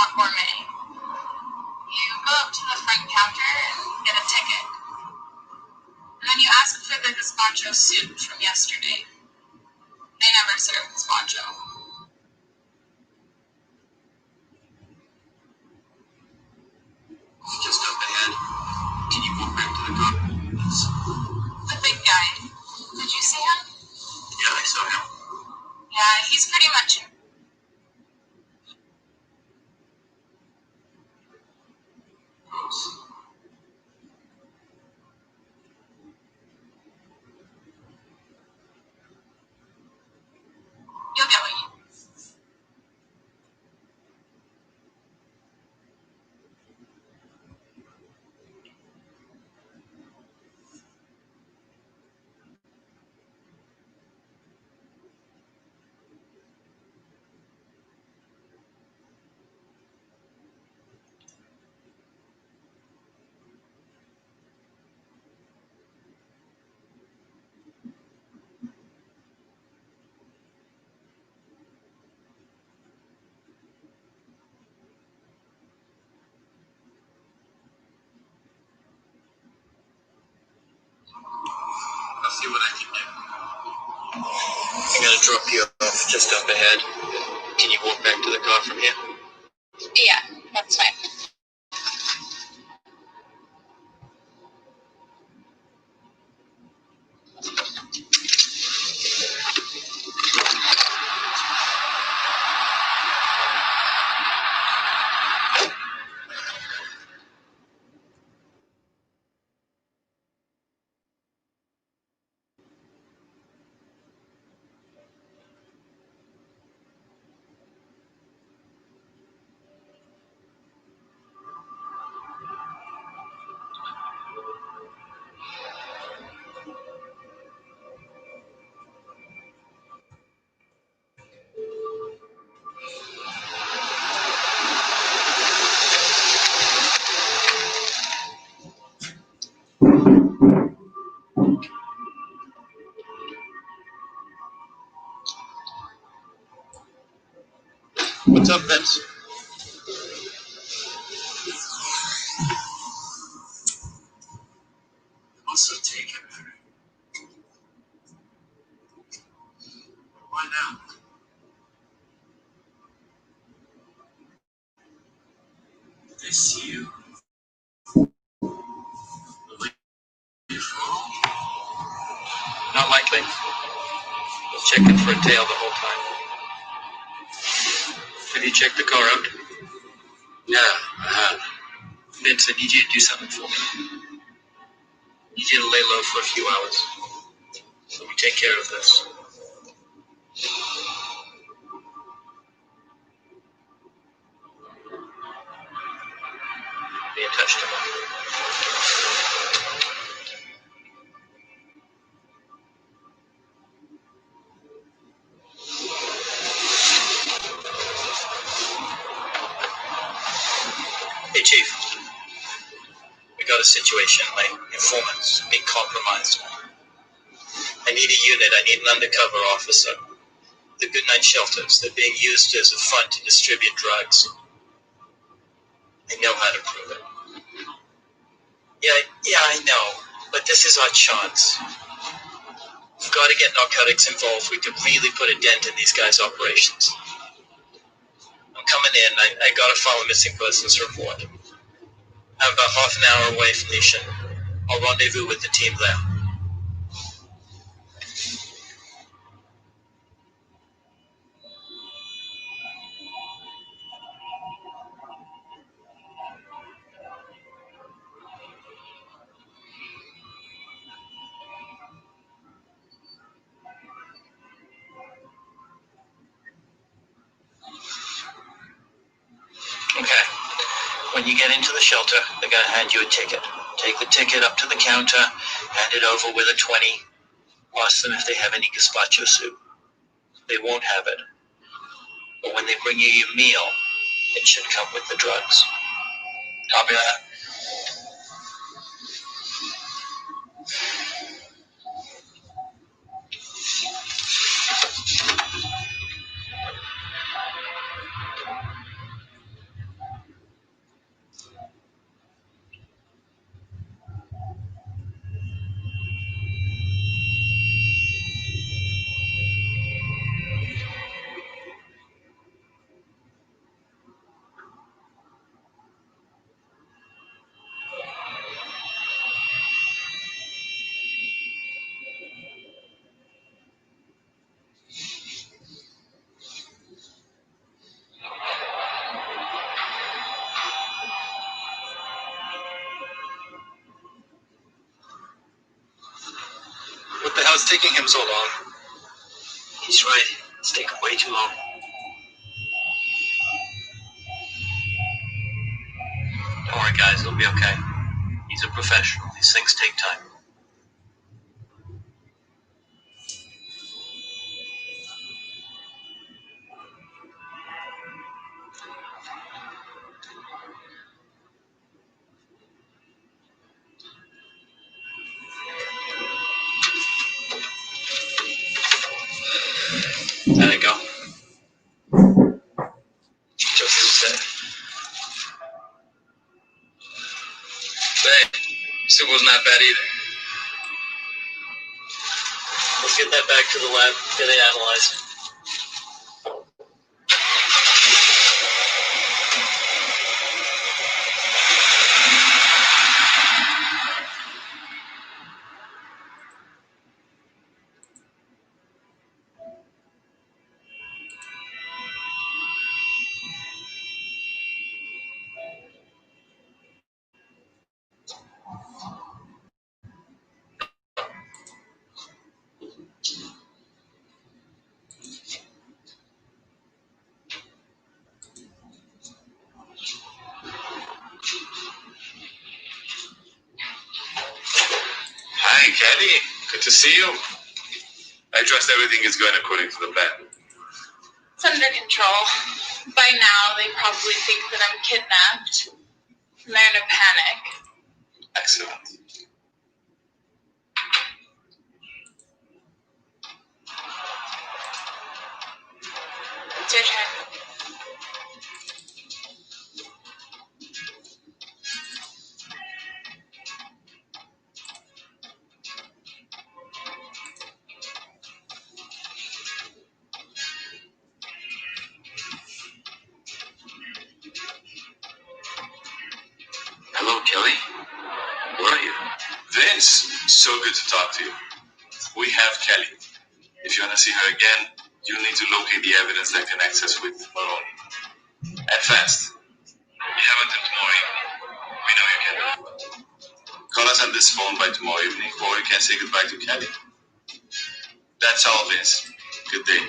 not gourmet. You go up to the front counter and get a ticket. And then you ask for the gazpacho soup from yesterday. They never serve gazpacho. Just up ahead. Can you walk back to the car? The big guy. Did you see him? Yeah, I saw him. Yeah, he's pretty much... You'll get what you... I'll see what I can do. I'm gonna drop you off just up ahead. Can you walk back to the car from here? Yeah, that's fine. What's up, Vince? Also take it. Why now? They see you. Not likely. Checking for a tail the whole time. Have you checked the car out? Yeah, I have. Vince, I need you to do something for me. I need you to lay low for a few hours. Let me take care of this. Be in touch tomorrow. Hey, Chief. We got a situation. My informant's being compromised. I need a unit. I need an undercover officer. The Goodnight Shelters. They're being used as a front to distribute drugs. I know how to prove it. Yeah, I know. But this is our chance. We've got to get narcotics involved. We could really put a dent in these guys' operations. I'm coming in. I got to file a missing persons report. I'm about half an hour away from Nishan. I'll rendezvous with the team there. Okay. When you get into the shelter, they're going to hand you a ticket. Take the ticket up to the counter, hand it over with a 20. Ask them if they have any gazpacho soup. They won't have it. But when they bring you your meal, it should come with the drugs. Copy that. taking him so long? He's right. It's taken way too long. Don't worry, guys. It'll be okay. He's a professional. These things take time. Let it go. Just as you said. Hey, still wasn't that bad either. Let's get that back to the lab. Get it analyzed. Hi, Kelly. Good to see you. I trust everything is going according to the plan. It's under control. By now, they probably think that I'm kidnapped. And they're in a panic. Excellent. It's your turn. Hello, Kelly. Where are you? Vince, so good to talk to you. We have Kelly. If you want to see her again, you'll need to locate the evidence that connects us with Maroney. And fast. You have until tomorrow evening. We know you can do it. Call us on this phone by tomorrow evening, or you can say goodbye to Kelly. That's all, Vince. Good day.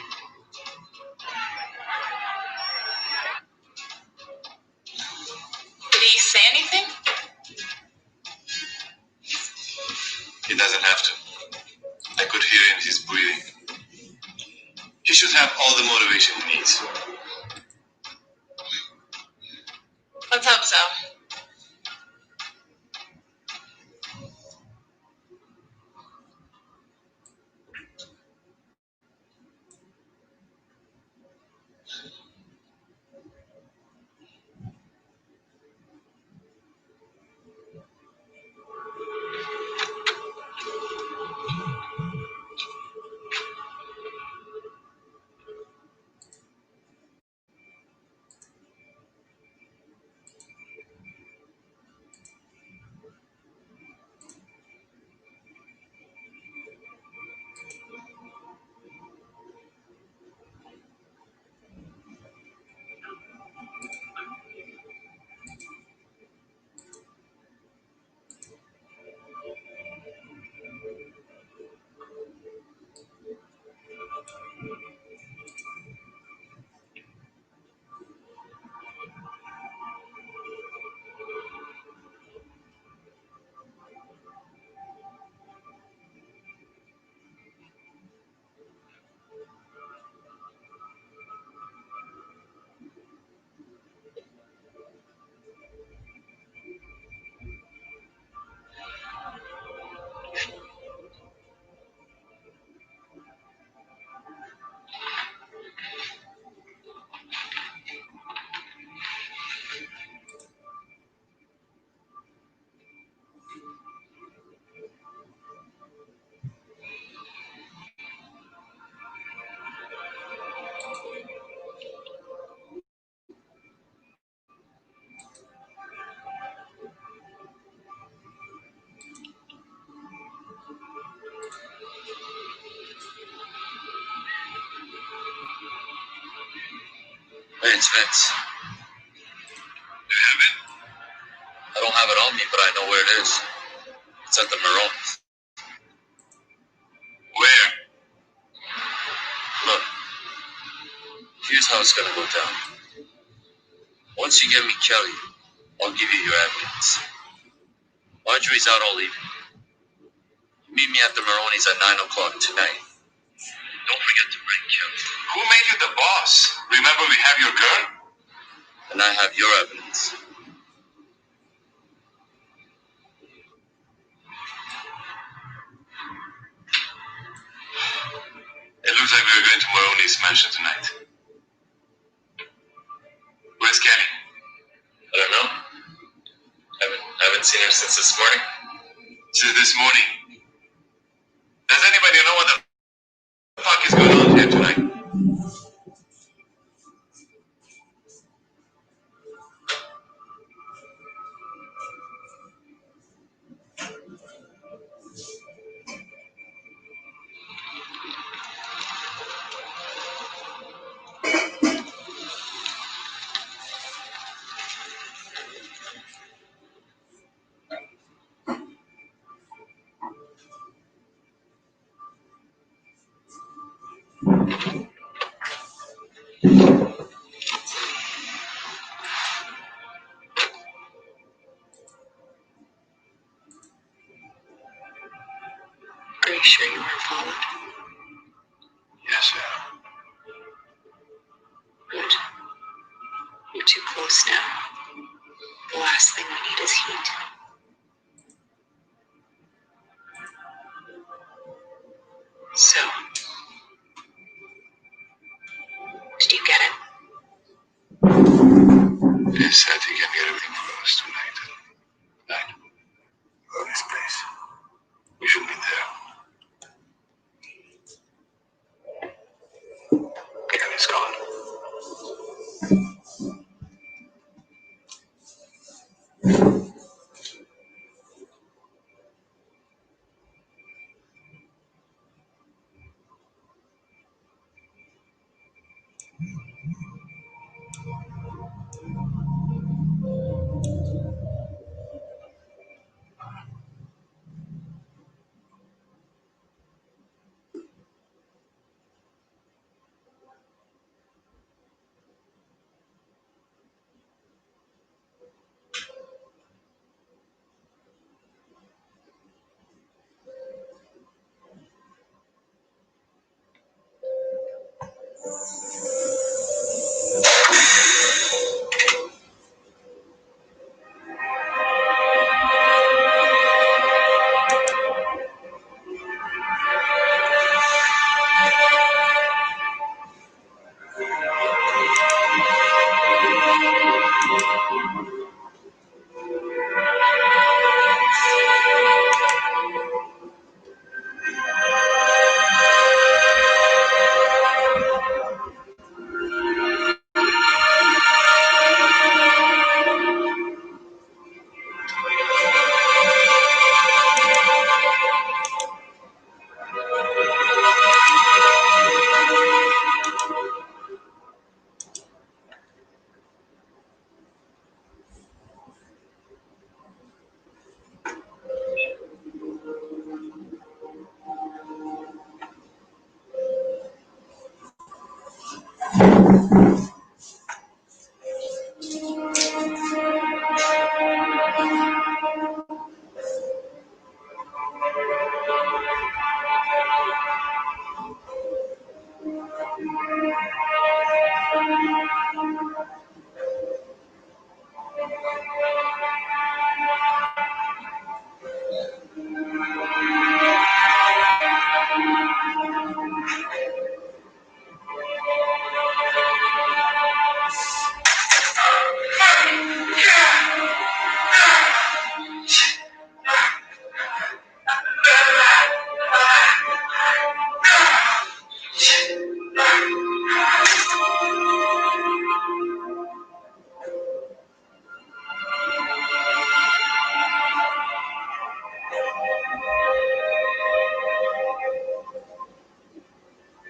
Did he say anything? He doesn't have to. I could hear in his breathing. He should have all the motivation he needs. Let's hope so. Hey, it's Vince. You have it? I don't have it on me, but I know where it is. It's at the Maroons. Where? Here's how it's gonna go down. Once you get me Kelly, I'll give you your evidence. Marjorie's out all evening. Meet me at the Maroney's at 9 o'clock tonight. Don't forget to bring Kelly. Who made you the boss? Remember we have your gun? And I have your evidence. It looks like we're going to Maroney's mansion tonight. Where's Kelly? I don't know. Haven't seen her since this morning. Since this morning. Does anybody know what the fuck is going on here tonight? Are you sure you weren't followed? Yes, sir. Good. You're too close now. The last thing we need is heat. So, did you get it? Yes, I think I get everything for us tonight. Tonight. Maroney's place. We should meet there. Kelly's gone.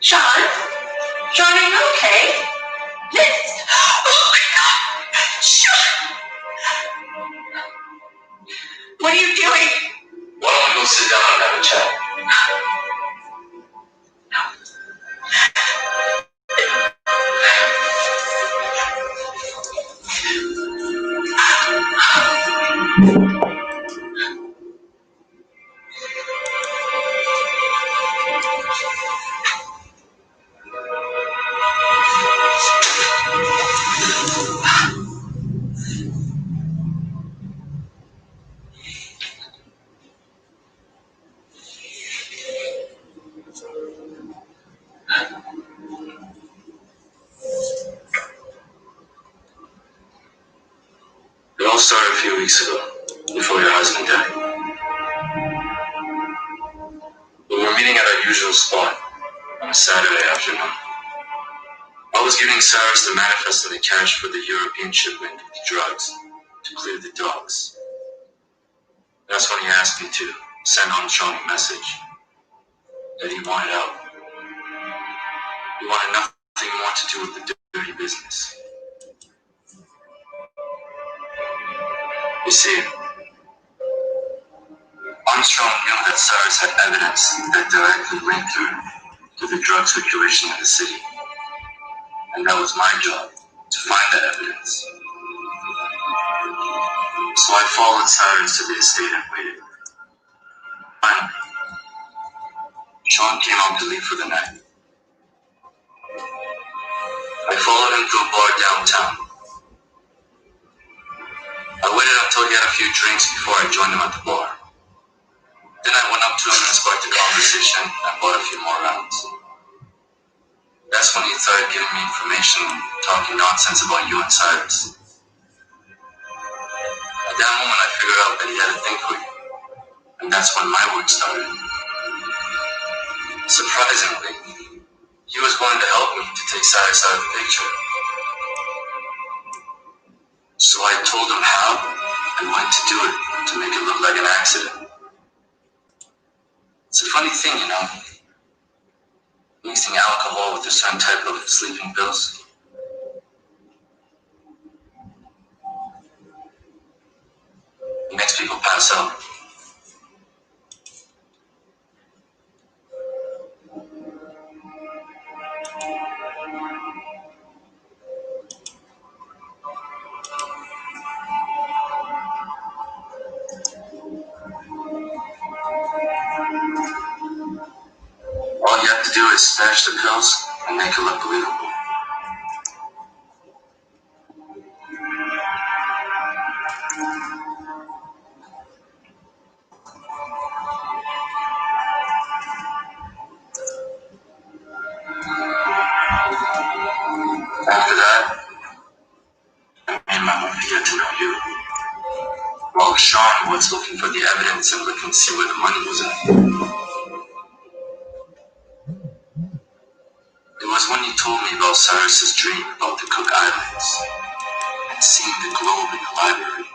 Sean? Sean, are you okay? Liz! Oh my God! Sean! What are you doing? Why don't we go sit down and have a chat? weeks ago, before your husband died. We were meeting at our usual spot on a Saturday afternoon. I was giving Cyrus the manifest and the cash for the European shipment of the drugs to clear the docks. That's when he asked me to send Armstrong a message that he wanted out. He wanted nothing more to do with the dirty business. You see, Armstrong knew that Cyrus had evidence that directly linked her to the drug circulation in the city. And that was my job, to find that evidence. So I followed Cyrus to the estate and waited. Finally, Sean came out to leave for the night. I followed him to a bar downtown. I waited until he had a few drinks before I joined him at the bar. Then I went up to him and sparked a conversation and bought a few more rounds. That's when he started giving me information, talking nonsense about you and Cyrus. At that moment, I figured out that he had a thing for you. And that's when my work started. Surprisingly, he was willing to help me to take Cyrus out of the picture. So I told him how and when to do it to make it look like an accident. It's a funny thing, you know, mixing alcohol with a certain type of sleeping pills. It makes people pass out. All you have to do is smash the pills and make it look believable. After that, me and my wife get to know you. While Sean was looking for the evidence and looking to see where the money was at. It was when you told me about Cyrus's dream about the Cook Islands and seeing the globe in the library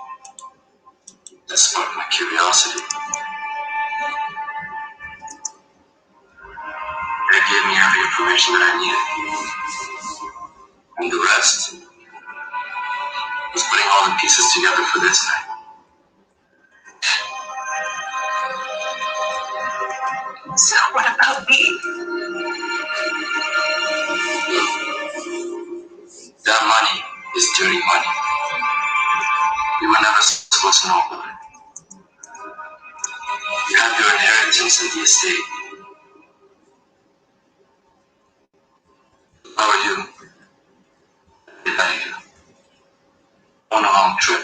that sparked my curiosity. It gave me every information that I needed. And the rest was putting all the pieces together for this night. So what about me? That money is dirty money. You were never supposed to know about it. You have your inheritance in the estate. How are you? Get out of here. On a long trip.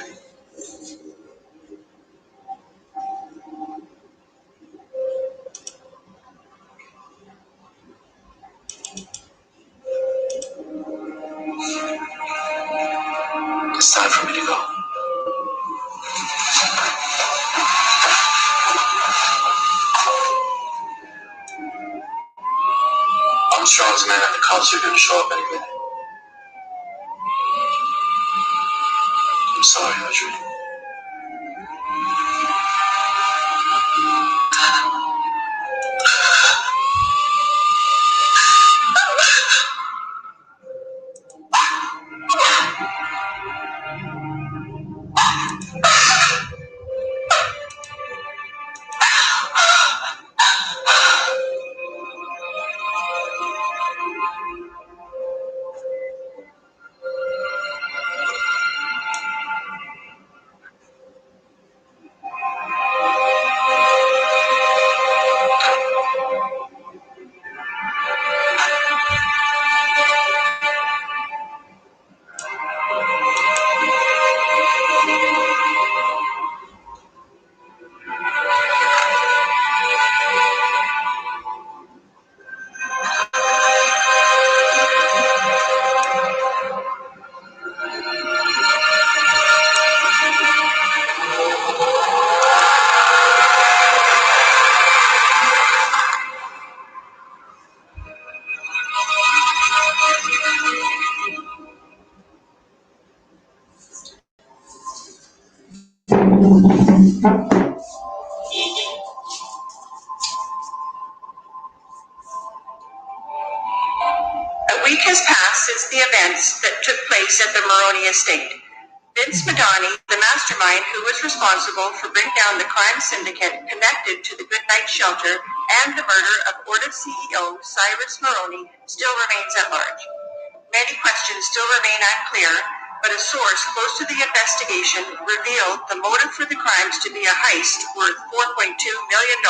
It's time for me to go. Armstrong's men and the cops are going to show up any minute. I'm sorry, Audrey. A week has passed since the events that took place at the Maroney estate. Vince Madani, the mastermind who was responsible for bringing down the crime syndicate connected to the Goodnight Shelter and the murder of Ortis CEO Cyrus Maroney, still remains at large. Many questions still remain unclear, but a source close to the investigation revealed the motive for the crimes to be a heist worth $4.2 million.